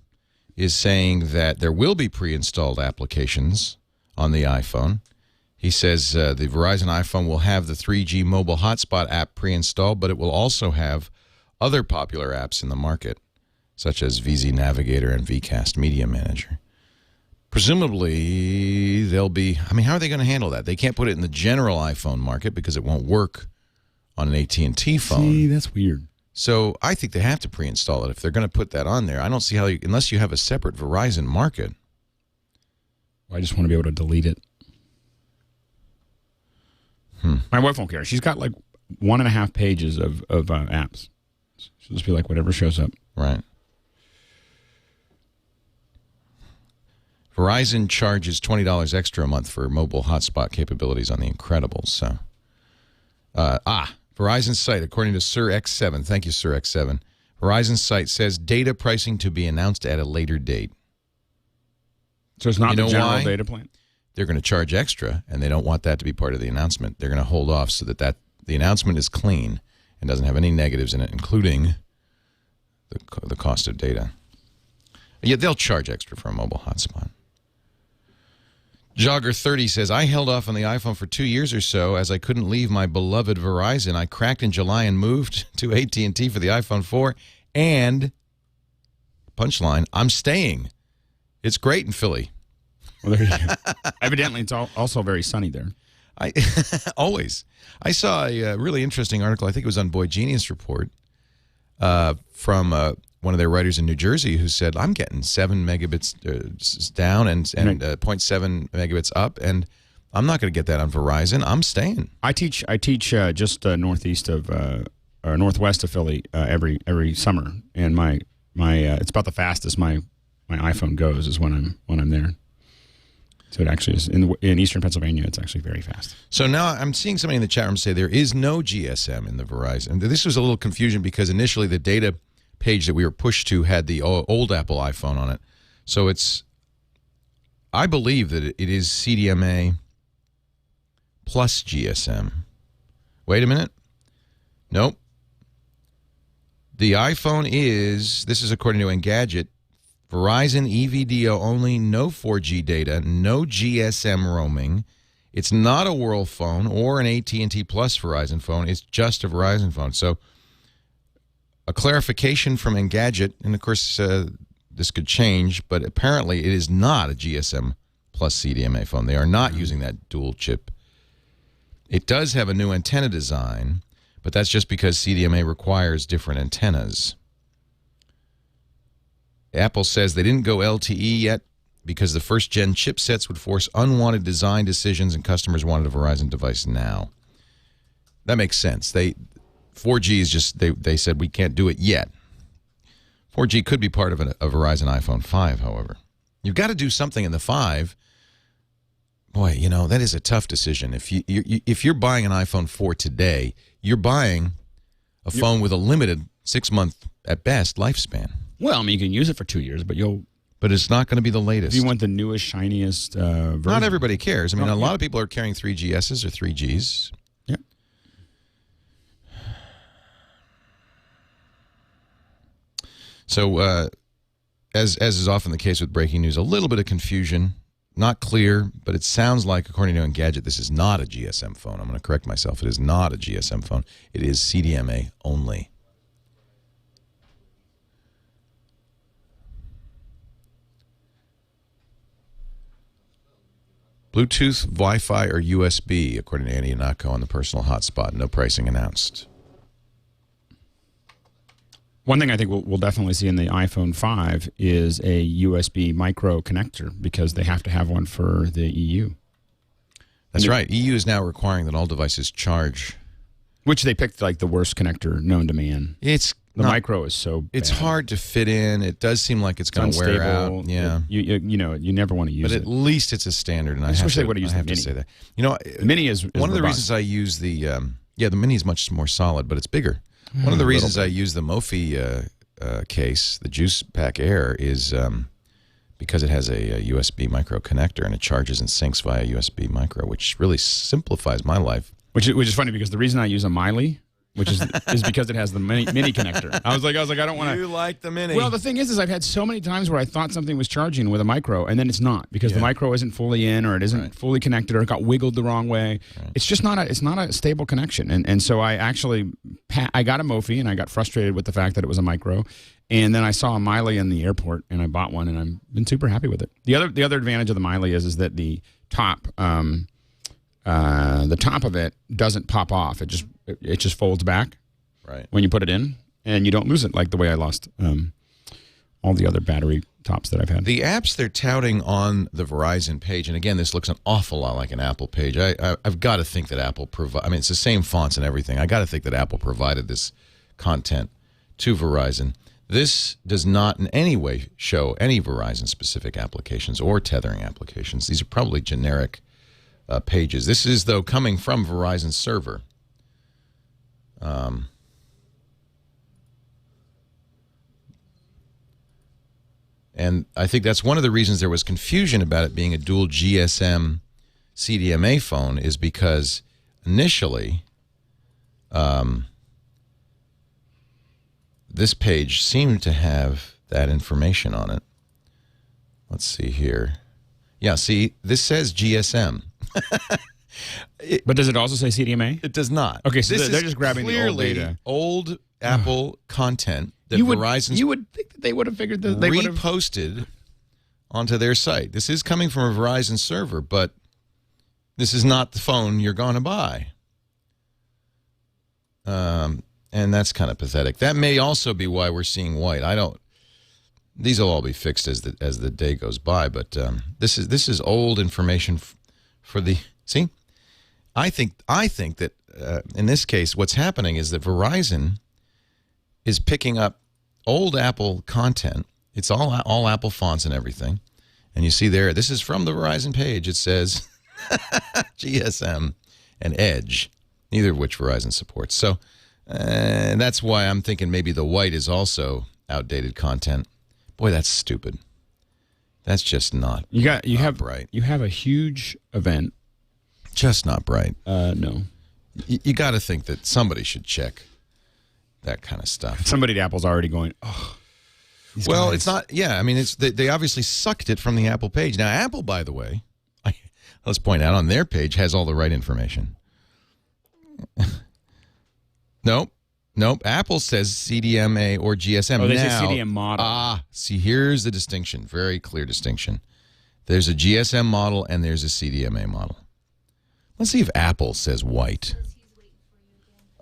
is saying that there will be pre-installed applications on the iPhone. He says the Verizon iPhone will have the 3G mobile hotspot app pre-installed, but it will also have other popular apps in the market, such as VZ Navigator and VCast Media Manager. Presumably, they'll be... I mean, how are they going to handle that? They can't put it in the general iPhone market because it won't work on an AT&T phone. See, that's weird. So I think they have to pre-install it if they're going to put that on there. I don't see how, unless you have a separate Verizon market. I just want to be able to delete it. My wife won't care. She's got like 1.5 pages of apps. She'll just be like, whatever shows up. Right. Verizon charges $20 extra a month for mobile hotspot capabilities on the Incredibles. So, Verizon's site, according to Sir X7, thank you, Sir X7, Verizon's site says data pricing to be announced at a later date. So it's not You the know general why? data plan? They're going to charge extra, and they don't want that to be part of the announcement. They're going to hold off so that the announcement is clean and doesn't have any negatives in it, including the cost of data. Yeah, they'll charge extra for a mobile hotspot. Jogger30 says, I held off on the iPhone for 2 years or so as I couldn't leave my beloved Verizon. I cracked in July and moved to AT&T for the iPhone 4. And, punchline, I'm staying. It's great in Philly. Well, there you go. Evidently, it's also very sunny there. Always. I saw a really interesting article, I think it was on Boy Genius Report, from one of their writers in New Jersey who said, I'm getting 7 megabits down and 0.7 megabits up, and I'm not going to get that on Verizon. I'm staying. I teach just northeast of or northwest of Philly every summer, and my it's about the fastest my iPhone goes is when I'm there. So it actually is in eastern Pennsylvania. It's actually very fast. So now I'm seeing somebody in the chat room say there is no GSM in the Verizon. This was a little confusion because initially the data page that we were pushed to had the old Apple iPhone on it. So I believe that it is CDMA plus GSM. Wait a minute. Nope. The iPhone this is according to Engadget, Verizon EVDO only, no 4G data, no GSM roaming. It's not a World phone or an AT&T Plus Verizon phone. It's just a Verizon phone. So a clarification from Engadget, and of course this could change, but apparently it is not a GSM Plus CDMA phone. They are not using that dual chip. It does have a new antenna design, but that's just because CDMA requires different antennas. Apple says they didn't go LTE yet because the first-gen chipsets would force unwanted design decisions and customers wanted a Verizon device now. That makes sense. 4G is just, they said we can't do it yet. 4G could be part of a Verizon iPhone 5, however. You've got to do something in the 5. Boy, that is a tough decision. If you're buying an iPhone 4 today, you're buying a phone with a limited 6-month, at best, lifespan. Well, I mean, you can use it for 2 years, but But it's not going to be the latest. if you want the newest, shiniest version. Not everybody cares. I mean, a lot of people are carrying 3GSs or 3Gs. Yeah. So, as is often the case with breaking news, a little bit of confusion, not clear, but it sounds like, according to Engadget, this is not a GSM phone. I'm going to correct myself. It is not a GSM phone. It is CDMA only. Bluetooth, Wi-Fi, or USB, according to Ihnatko on the personal hotspot. No pricing announced. One thing I think we'll definitely see in the iPhone 5 is a USB micro connector because they have to have one for the EU. That's right. EU is now requiring that all devices charge. Which they picked like the worst connector known to man. The micro is so bad. It's hard to fit in. It does seem like it's going to wear out. Yeah. You never want to use it. But at least it's a standard, and I wish they have would have used to the Mini. say that. The Mini is one of the robust. reasons I use the the Mini is much more solid, but it's bigger. One of the reasons I use the Mophie case, the Juice Pack Air, is because it has a USB micro connector and it charges and syncs via USB micro, which really simplifies my life. Which is funny because the reason I use a Miley, which is because it has the mini connector. I was like, I don't want to. You like the Mini? Well, the thing is I've had so many times where I thought something was charging with a micro, and then it's not because the micro isn't fully in, or it isn't fully connected, or it got wiggled the wrong way. Right. It's just not a stable connection, and so I actually I got a Mophie, and I got frustrated with the fact that it was a micro, and then I saw a Miley in the airport, and I bought one, and I've been super happy with it. The other advantage of the Miley is that the top. The top of it doesn't pop off. It just folds back when you put it in, and you don't lose it like the way I lost all the other battery tops that I've had. The apps they're touting on the Verizon page, and again, this looks an awful lot like an Apple page. I've got to think that Apple I mean, it's the same fonts and everything. I got to think that Apple provided this content to Verizon. This does not in any way show any Verizon-specific applications or tethering applications. These are probably generic pages. This is, though, coming from Verizon's server. And I think that's one of the reasons there was confusion about it being a dual GSM CDMA phone, is because initially this page seemed to have that information on it. Let's see here. Yeah, see, this says GSM. But does it also say CDMA? It does not. Okay, so this they're is just grabbing the old data. Old Apple content that You Verizon's would think that they would have figured that they would have reposted onto their site. This is coming from a Verizon server, but this is not the phone you're going to buy. And that's kind of pathetic. That may also be why we're seeing white. These will all be fixed as the day goes by, but this is old information for the. See, I think that in this case, what's happening is that Verizon is picking up old Apple content. It's all Apple fonts and everything, and you see there. This is from the Verizon page. It says GSM and Edge, neither of which Verizon supports. So. And that's why I'm thinking maybe the white is also outdated content. Boy, that's stupid. That's just not. You have bright. You have a huge event. Just not bright. No. You got to think that somebody should check that kind of stuff. Somebody at Apple's already going. Oh. Well, it's not. Yeah, I mean, they obviously sucked it from the Apple page. Now, Apple, by the way, let's point out on their page has all the right information. Nope. Apple says CDMA or GSM. Oh, they now, say CDM model. See, here's the distinction. Very clear distinction. There's a GSM model and there's a CDMA model. Let's see if Apple says white.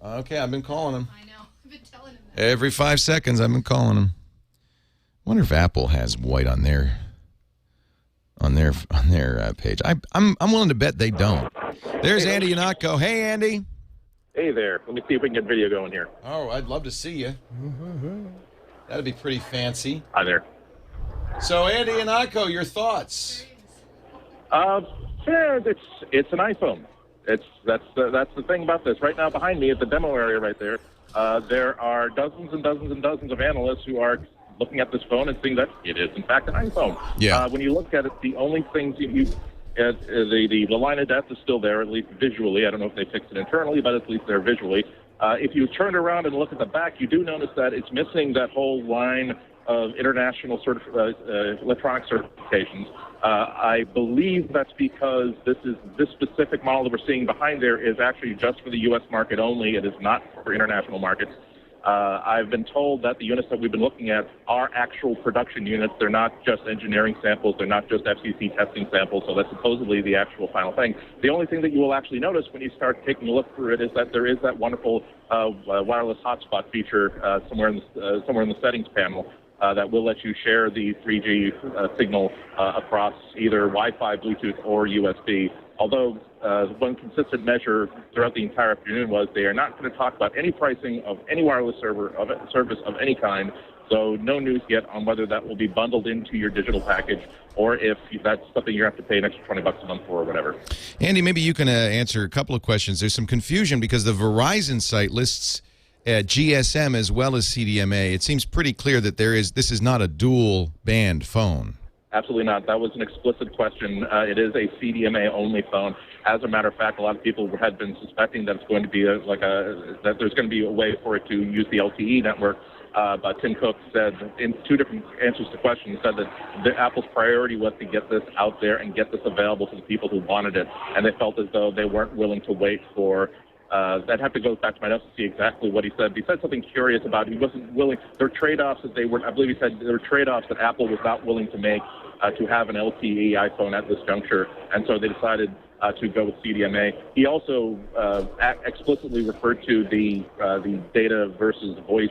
Okay, I've been calling him. I know. I've been telling him that. Every 5 seconds, I've been calling him. Wonder if Apple has white on their page. I'm willing to bet they don't. There's Andy Ihnatko. Hey, Andy. Hey there. Let me see if we can get video going here. Oh, I'd love to see you. That'd be pretty fancy. Hi there. So, Andy Ihnatko, your thoughts? It's an iPhone. That's the thing about this. Right now, behind me at the demo area, right there, there are dozens and dozens and dozens of analysts who are looking at this phone and seeing that it is in fact an iPhone. Yeah. When you look at it, the only things the line of depth is still there, at least visually. I don't know if they fixed it internally, but at least there visually. If you turn around and look at the back, you do notice that it's missing that whole line of international electronic certifications. I believe that's because this specific model that we're seeing behind there is actually just for the U.S. market only. It is not for international markets. I've been told that the units that we've been looking at are actual production units. They're not just engineering samples. They're not just FCC testing samples. So that's supposedly the actual final thing. The only thing that you will actually notice when you start taking a look through it is that there is that wonderful wireless hotspot feature somewhere in the settings panel that will let you share the 3G signal across either Wi-Fi, Bluetooth, or USB. Although one consistent measure throughout the entire afternoon was they are not going to talk about any pricing of any wireless service of any kind. So no news yet on whether that will be bundled into your digital package or if that's something you have to pay an extra $20 a month for or whatever. Andy, maybe you can answer a couple of questions. There's some confusion because the Verizon site lists GSM as well as CDMA. It seems pretty clear that this is not a dual band phone. Absolutely not. That was an explicit question. It is a CDMA-only phone. As a matter of fact, a lot of people had been suspecting that it's going to be that there's going to be a way for it to use the LTE network. But Tim Cook said in two different answers to questions, said that Apple's priority was to get this out there and get this available to the people who wanted it, and they felt as though they weren't willing to wait for. I'd have to go back to my notes to see exactly what he said. He said something curious about he wasn't willing. There were trade-offs that I believe he said there were trade-offs that Apple was not willing to make to have an LTE iPhone at this juncture, and so they decided to go with CDMA. He also explicitly referred to the data versus voice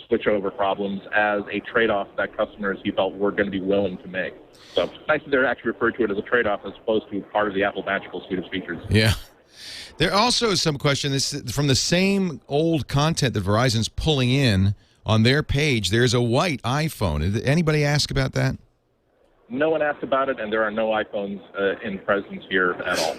switchover problems as a trade-off that customers he felt were going to be willing to make. So nice that they're actually referred to it as a trade-off as opposed to part of the Apple Magical suite of features. Yeah. There also is some question, this from the same old content that Verizon's pulling in on their page, there's a white iPhone. Did anybody ask about that? No one asked about it, and there are no iPhones in presence here at all.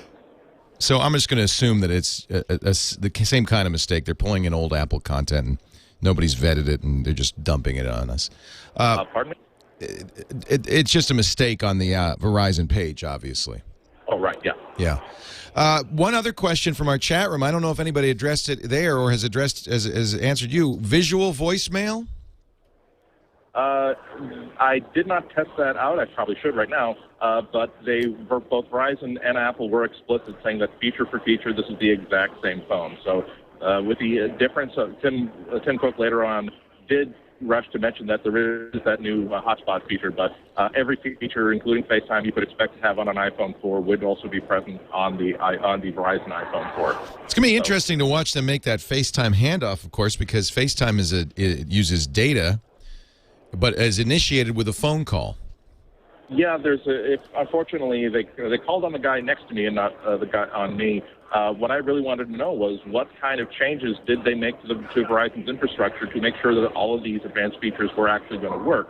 So I'm just going to assume that it's the same kind of mistake. They're pulling in old Apple content, and nobody's vetted it, and they're just dumping it on us. Pardon me? It's just a mistake on the Verizon page, obviously. Oh, right, yeah. Yeah. One other question from our chat room. I don't know if anybody addressed it there or has answered you. Visual voicemail? I did not test that out. I probably should right now. But both Verizon and Apple were explicit, saying that feature for feature, this is the exact same phone. So with the difference, Tim Cook later on did rush to mention that there is that new hotspot feature, but every feature, including FaceTime, you could expect to have on an iPhone 4 would also be present on the Verizon iPhone 4. It's going to be interesting to watch them make that FaceTime handoff, of course, because FaceTime it uses data, but is initiated with a phone call. Yeah, unfortunately, they called on the guy next to me and not the guy on me. What I really wanted to know was what kind of changes did they make to Verizon's infrastructure to make sure that all of these advanced features were actually going to work.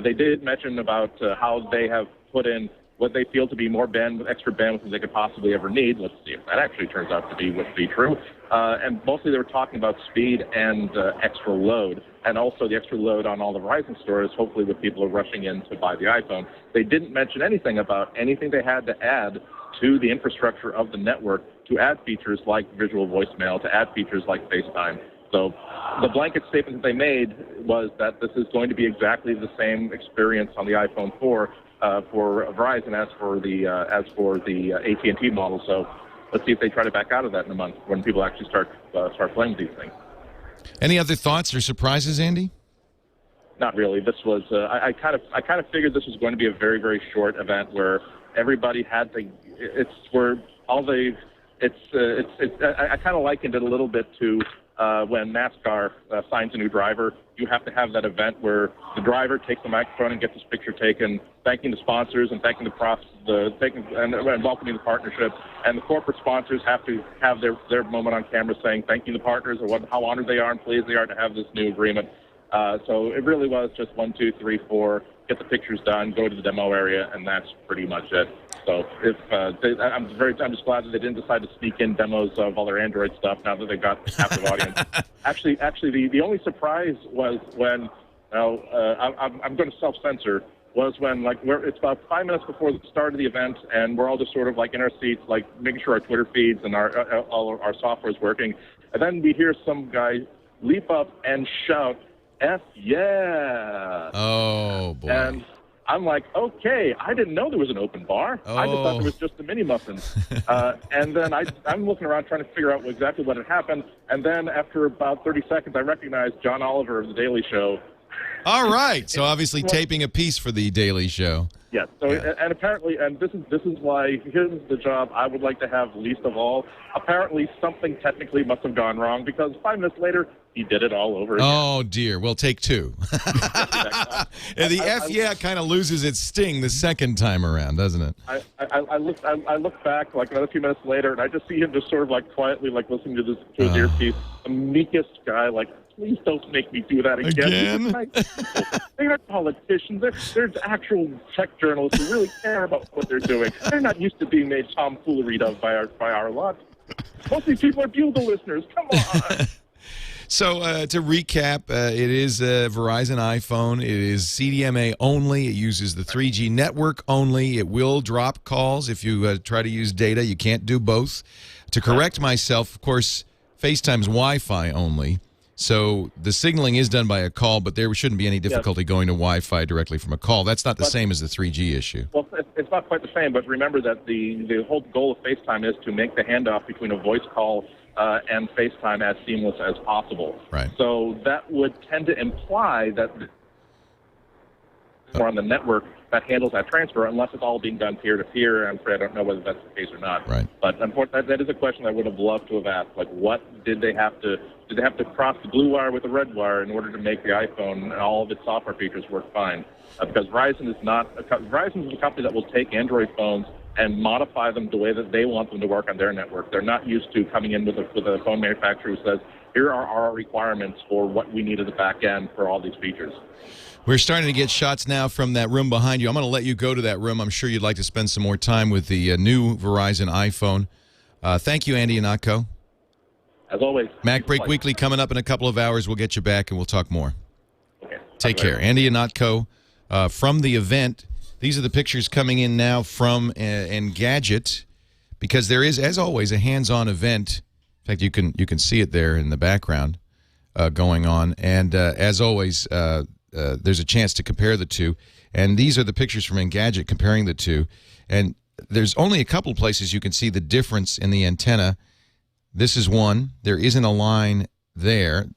They did mention about how they have put in what they feel to be more extra bandwidth than they could possibly ever need. Let's see if that actually turns out to be true. And mostly they were talking about speed and extra load, and also the extra load on all the Verizon stores, hopefully with people rushing in to buy the iPhone. They didn't mention anything about anything they had to add to the infrastructure of the network to add features like visual voicemail, to add features like FaceTime. So the blanket statement that they made was that this is going to be exactly the same experience on the iPhone 4 for Verizon as for the AT&T model. So let's see if they try to back out of that in a month when people actually start playing these things. Any other thoughts or surprises, Andy? Not really. This was I kind of figured this was going to be a very, very short event where everybody had to. I kind of likened it a little bit to when NASCAR signs a new driver. You have to have that event where the driver takes the microphone and gets his picture taken, thanking the sponsors and thanking and welcoming the partnership. And the corporate sponsors have to have their moment on camera saying thanking the partners or how honored they are and pleased they are to have this new agreement. So it really was just 1, 2, 3, 4, get the pictures done, go to the demo area, and that's pretty much it. So I'm just glad that they didn't decide to sneak in demos of all their Android stuff now that they've got captive audience. Actually, the only surprise was when I'm going to self-censor. Was when it's about 5 minutes before the start of the event, and we're all just sort of in our seats, making sure our Twitter feeds and all our software is working, and then we hear some guy leap up and shout, "F yeah!" Oh boy! And I'm like, okay, I didn't know there was an open bar. I just thought there was just the mini muffins. And then I'm looking around trying to figure out exactly what had happened. And then after about 30 seconds, I recognized John Oliver of The Daily Show. All right. So obviously taping a piece for The Daily Show. Yes. So, yeah. And apparently, and this is why here's the job I would like to have least of all. Apparently, something technically must have gone wrong because 5 minutes later, he did it all over again. Oh, dear. Well, take two. The F yeah kind of loses its sting the second time around, doesn't it? I look back another few minutes later, and I just see him just sort of quietly listening to his earpiece. The meekest guy, please don't make me do that again. They're not politicians. They're actual tech journalists who really care about what they're doing. They're not used to being made tomfoolery of by our lot. Most of these people are Bugle listeners. Come on. So to recap, it is a Verizon iPhone. It is CDMA only. It uses the 3G network only. It will drop calls if you try to use data. You can't do both. To correct myself, of course, FaceTime's Wi-Fi only. So the signaling is done by a call, but there shouldn't be any difficulty going to Wi-Fi directly from a call. That's not the same as the 3G issue. Well, it's not quite the same, but remember that the whole goal of FaceTime is to make the handoff between a voice call and FaceTime as seamless as possible. Right. So that would tend to imply that more on the network that handles that transfer, unless it's all being done peer-to-peer. I'm afraid I don't know whether that's the case or not. Right. But unfortunately, that is a question I would have loved to have asked. What did they have to cross the blue wire with the red wire in order to make the iPhone and all of its software features work fine? Because Verizon is a company that will take Android phones and modify them the way that they want them to work on their network. They're not used to coming in with a phone manufacturer who says, here are our requirements for what we need at the back end for all these features. We're starting to get shots now from that room behind you. I'm going to let you go to that room. I'm sure you'd like to spend some more time with the new Verizon iPhone. Thank you, Andy Ihnatko. As always. Mac Break Weekly coming up in a couple of hours. We'll get you back and we'll talk more. Okay. Take care. Andy Ihnatko from the event. These are the pictures coming in now from Engadget, because there is, as always, a hands-on event. In fact, you can see it there in the background going on. And as always, there's a chance to compare the two. And these are the pictures from Engadget comparing the two. And there's only a couple places you can see the difference in the antenna. This is one. There isn't a line there.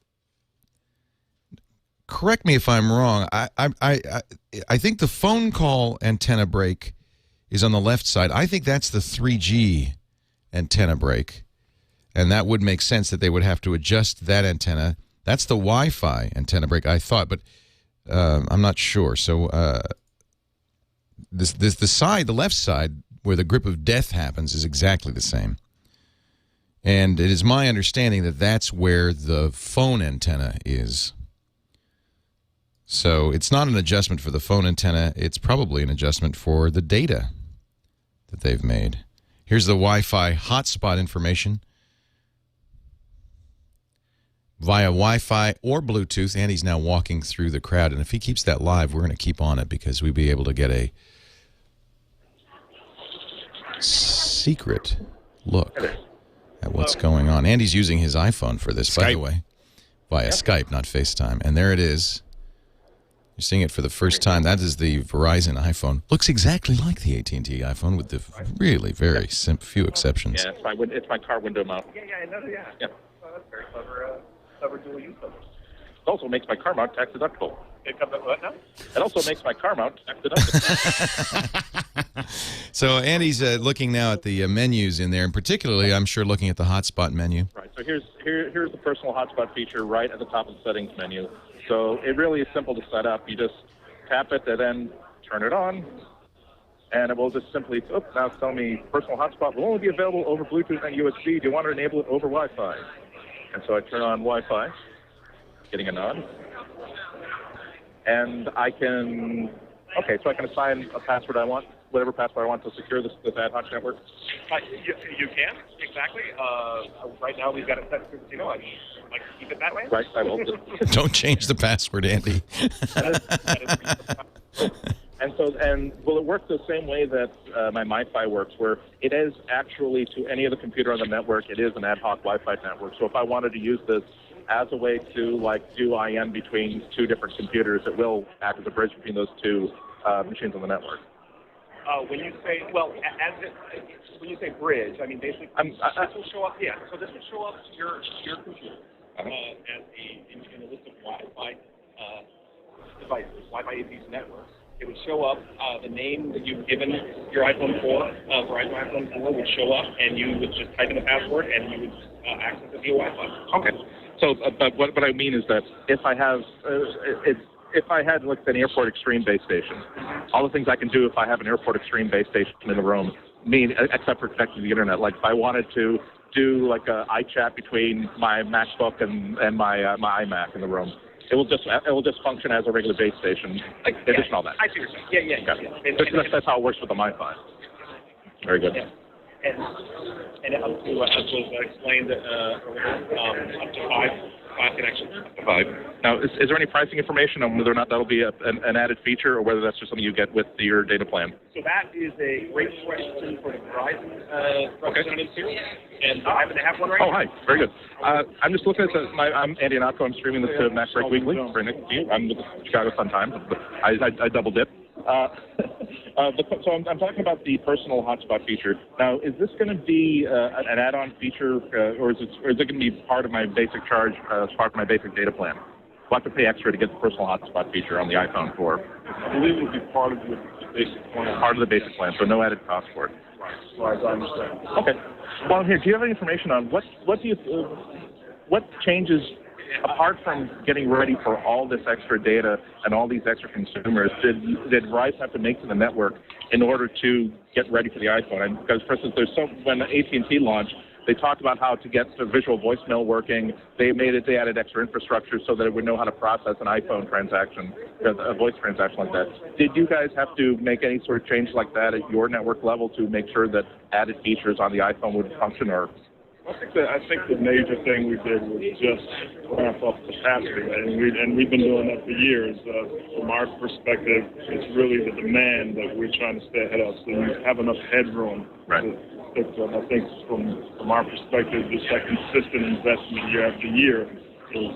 Correct me if I'm wrong. I think the phone call antenna break is on the left side. I think that's the 3G antenna break. And that would make sense that they would have to adjust that antenna. That's the Wi-Fi antenna break, I thought, but I'm not sure. So the left side, where the grip of death happens, is exactly the same. And it is my understanding that that's where the phone antenna is. So it's not an adjustment for the phone antenna. It's probably an adjustment for the data that they've made. Here's the Wi-Fi hotspot information. Via Wi-Fi or Bluetooth. Andy's now walking through the crowd, and if he keeps that live, we're going to keep on it because we'll be able to get a secret look at what's going on. Andy's using his iPhone for this, by the way, via Skype, not FaceTime. And there it is. You're seeing it for the first time. That is the Verizon iPhone. Looks exactly like the AT&T iPhone with the really very few exceptions. Yeah, it's my car window mount. Yeah, I know. Yeah. Oh, that's very clever. Clever dual use of it. It also makes my car mount tax deductible. It comes up what now? It also makes my car mount tax deductible. So Andy's looking now at the menus in there, and particularly, I'm sure, looking at the hotspot menu. Right. So here's the personal hotspot feature right at the top of the settings menu. So it really is simple to set up. You just tap it and then turn it on, and it will just simply, now it's telling me personal hotspot will only be available over Bluetooth and USB. Do you want to enable it over Wi-Fi? And so I turn on Wi-Fi, getting a nod. And I can assign a password I want, whatever password I want to secure this ad hoc network. You can, exactly. Right now we've got it set to casino. I'd like to keep it that way. Right, I will. Don't change the password, Andy. And will it work the same way that my MiFi works, where it is actually to any other computer on the network, it is an ad hoc Wi-Fi network. So if I wanted to use this as a way to do IM between two different computers, it will act as a bridge between those two machines on the network. When you say, when you say bridge, I mean basically this will show up. Yeah, so this will show up your computer as in a list of Wi-Fi devices, Wi-Fi APs networks. It would show up, the name that you've given your iPhone 4, Verizon iPhone 4 would show up, and you would just type in the password, and you would access it via Wi-Fi. Okay. So, but what I mean is that if I have, if I had like an Airport Extreme base station, all the things I can do if I have an Airport Extreme base station in the room, except for connecting to the internet. Like if I wanted to do like a iChat between my MacBook and my iMac in the room, it will just function as a regular base station. In addition to all that. I see what you're saying. Yeah. Okay. That's how it works with the MiFi. Very good. Yeah. And up to, as was explained earlier, up to five connections. Up to 5. Now, is there any pricing information on whether or not that'll be an added feature, or whether that's just something you get with your data plan? So that is a great question for the Verizon representatives here, and I happen to have one right now. Oh, hi. Very good. I'm just looking at I'm Andy Ihnatko. I'm streaming this to Mac Break Weekly. Right next to you. I'm with Chicago Sun-Times. I double dip. So I'm talking about the personal hotspot feature. Now, is this going to be an add-on feature, or is it going to be part of my basic charge, part of my basic data plan? I'll have to pay extra to get the personal hotspot feature on the iPhone 4. I believe it would be part of the basic plan. Part of the basic plan, so no added cost for it. Right, as far as I understand. Okay. Well, here, do you have any information on what changes, apart from getting ready for all this extra data and all these extra consumers, did Verizon have to make to the network in order to get ready for the iPhone? And because, for instance, when AT&T launched, They talked about how to get the visual voicemail working. They added extra infrastructure so that it would know how to process an iPhone transaction, a voice transaction like that. Did you guys have to make any sort of change like that at your network level to make sure that added features on the iPhone would function, or? I think the major thing we did was just ramp up capacity, and we've been doing that for years. From our perspective, it's really the demand that we're trying to stay ahead of, so you have enough headroom. Right. I think from our perspective, just that consistent investment year after year is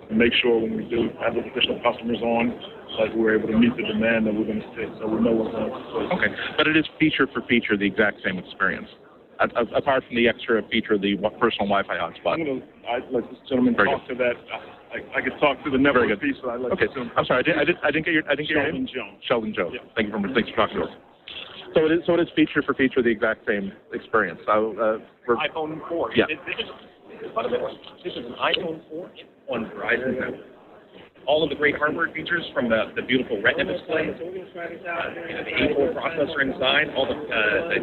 to make sure when we do have additional customers on, that we're able to meet the demand that we're going to see, so we know what's going to. Okay, but it is feature for feature the exact same experience. Apart from the extra feature, the personal Wi-Fi hotspot. I'd let this gentleman talk to that. I could talk to the network piece, but I'd like to. I'm sorry, I didn't get your Sheldon name. Jones. Sheldon Jones. Yeah. Thank you very much. Thanks for talking to us. So it is feature for feature the exact same experience. iPhone 4. Yeah. Fundamentally, this is an iPhone 4 on Verizon network. All of the great hardware features, from the beautiful Retina display, the A4 processor inside, all the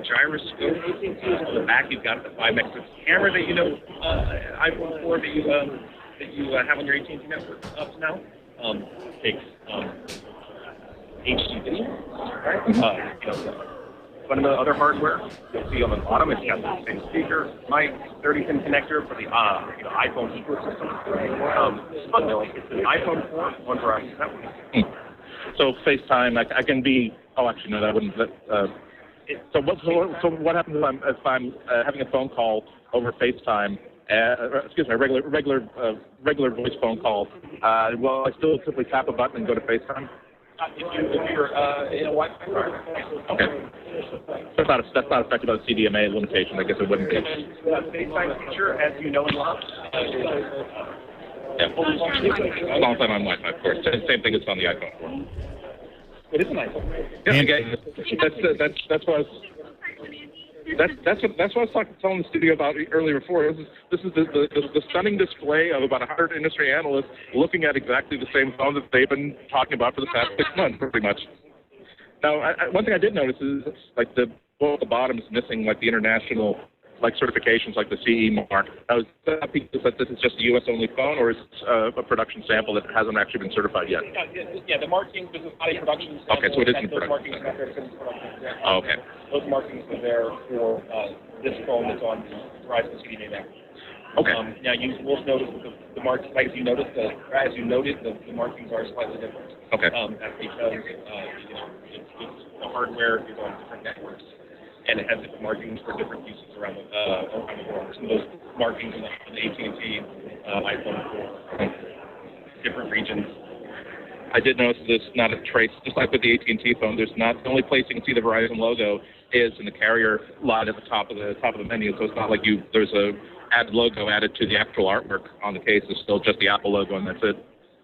gyroscope. On the back, you've got the 5x camera that iPhone 4 that you have on your AT&T network up to now. Takes HD video. Some of the other hardware you'll see on the bottom, it's got the same speaker, mic, 30-pin connector for the iPhone ecosystem. Fundamentally, it's an iPhone 4 on Verizon network. So FaceTime, I can be. Oh, actually, no, that wouldn't. So what happens if I'm having a phone call over FaceTime? Excuse me, a regular voice phone call. Well, I still simply tap a button and go to FaceTime. If you're in a Wi-Fi environment. Okay. That's not affected by the CDMA limitation. I guess it wouldn't be. The FaceTime feature, as you know and love. Yeah. As long as I'm on Wi-Fi, of course. Same thing as on the iPhone 4. It is an iPhone. Yeah, again, that's what I was. That's what I was telling the studio about earlier before. This is the stunning display of about 100 industry analysts looking at exactly the same phone that they've been talking about for the past 6 months, pretty much. Now, one thing I did notice is like the bottom is missing like the international certifications, like the CE mark. Now, is that because that this is just a U.S. only phone, or is it a production sample that hasn't actually been certified yet? Yeah, the markings, this is not a production sample. Okay, so it is in those production. Markings are there for the production sample. Oh, okay. Those markings are there for this phone that's on the Verizon CDMA network. Okay. Now, you will notice the markings, as you noted, the markings are slightly different. Okay. That's because the hardware is on different networks, and it has different markings for different uses around the world. Some of those markings in the AT&T iPhone 4, different regions. I did notice there's not a trace, just like with the AT&T phone. There's not the only place you can see the Verizon logo is in the carrier line at the top of the menu. So it's not like there's a added logo added to the actual artwork on the case. It's still just the Apple logo, and that's it.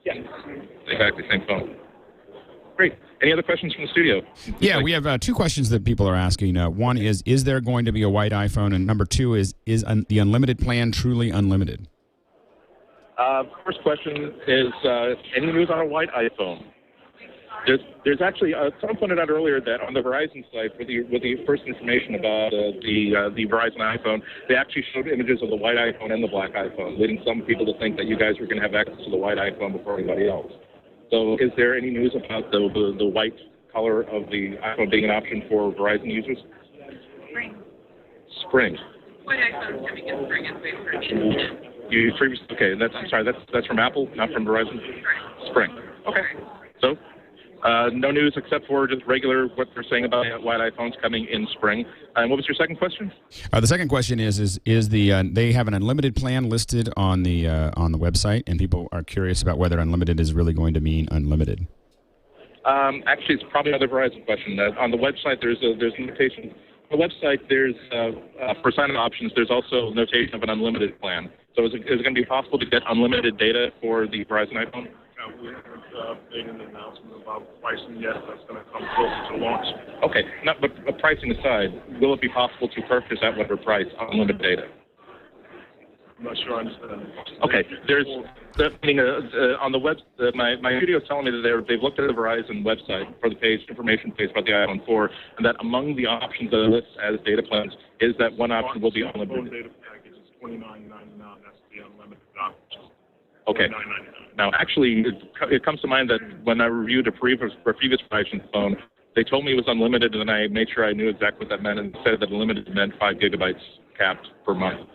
Yeah. Exactly the same phone. Great. Any other questions from the studio? Yeah, we have two questions that people are asking. One is there going to be a white iPhone? And number two is the unlimited plan truly unlimited? First question is, any news on a white iPhone? There's actually, someone pointed out earlier that on the Verizon site, with the first information about the Verizon iPhone, they actually showed images of the white iPhone and the black iPhone, leading some people to think that you guys were going to have access to the white iPhone before anybody else. So is there any news about the white color of the iPhone being an option for Verizon users? Spring. White iPhone's coming in spring as we heard. You previously, okay, that's from Apple, not from Verizon? Spring. Okay. So, no news except for just regular what they're saying about white iPhones coming in spring. And what was your second question? The second question is they have an unlimited plan listed on the website, and people are curious about whether unlimited is really going to mean unlimited. Actually, it's probably another Verizon question. On the website, there's notation. On the website, there's for sign-up options, there's also notation of an unlimited plan. So is it going to be possible to get unlimited data for the Verizon iPhone? We haven't made an announcement about pricing yet. That's going to come closer to launch. Okay, but pricing aside, will it be possible to purchase at whatever price unlimited data? I'm not sure I understand. Okay, there's meaning on the web. My studio is telling me that they've looked at the Verizon website for the information page about the iPhone 4, and that among the options that it lists as data plans is that one option will be unlimited. Data package is $29.99. That's the unlimited option. Okay. Now, actually, it comes to mind that when I reviewed a previous Verizon phone, they told me it was unlimited, and then I made sure I knew exactly what that meant and said that unlimited meant 5 gigabytes capped per month.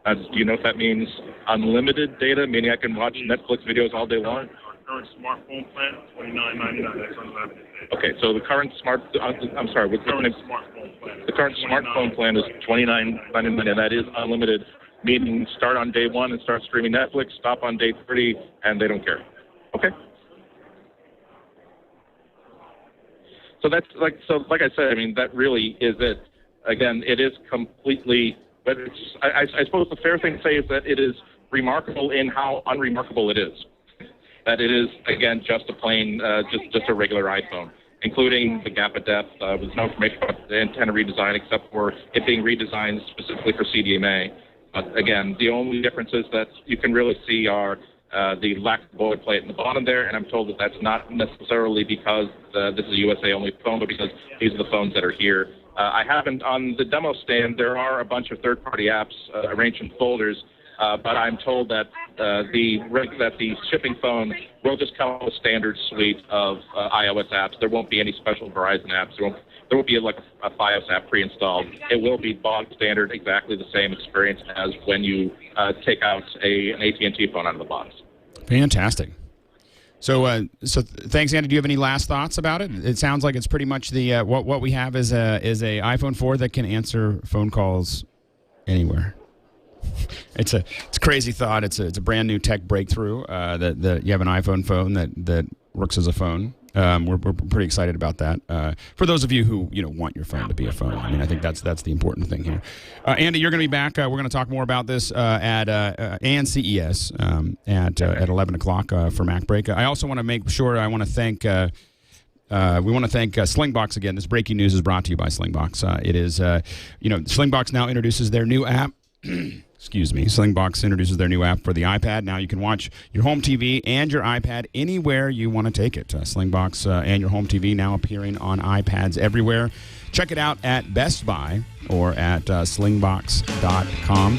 Do you know if that means unlimited data, meaning I can watch Netflix videos all day long? Our current smartphone plan, $29.99. That's unlimited data. Okay, so the current I'm sorry, what's the current smartphone plan? The current smartphone plan is $29.99, and that is unlimited, meaning start on day 1 and start streaming Netflix, stop on day 30, and they don't care. Okay? So that's like I said, I mean, that really is it. Again, it is completely, but it's, I suppose the fair thing to say is that it is remarkable in how unremarkable it is. That it is, again, just a plain, just a regular iPhone, including the gap of depth, with no information about the antenna redesign except for it being redesigned specifically for CDMA. But again, the only differences that you can really see are the lack of boilerplate plate in the bottom there, and I'm told that that's not necessarily because this is a USA-only phone, but because these are the phones that are here. I haven't, on the demo stand, there are a bunch of third-party apps arranged in folders, but I'm told that the shipping phone will just come with a standard suite of iOS apps. There won't be any special Verizon apps. There won't be like a Fios app pre-installed. It will be bog standard, exactly the same experience as when you take out an AT&T phone out of the box. Fantastic. So thanks, Andy. Do you have any last thoughts about it? It sounds like it's pretty much the what we have is a iPhone 4 that can answer phone calls anywhere. It's a crazy thought. It's a brand new tech breakthrough that you have an iPhone phone that works as a phone. We're pretty excited about that. For those of you who want your phone to be a phone, I mean, I think that's the important thing here. Andy, you're going to be back. We're going to talk more about this at CES at 11 o'clock for Mac Break. I also want to make sure I want to thank. We want to thank Slingbox again. This breaking news is brought to you by Slingbox. It is, Slingbox now introduces their new app. Excuse me. Slingbox introduces their new app for the iPad. Now you can watch your home TV and your iPad anywhere you want to take it. Slingbox and your home TV now appearing on iPads everywhere. Check it out at Best Buy or at slingbox.com.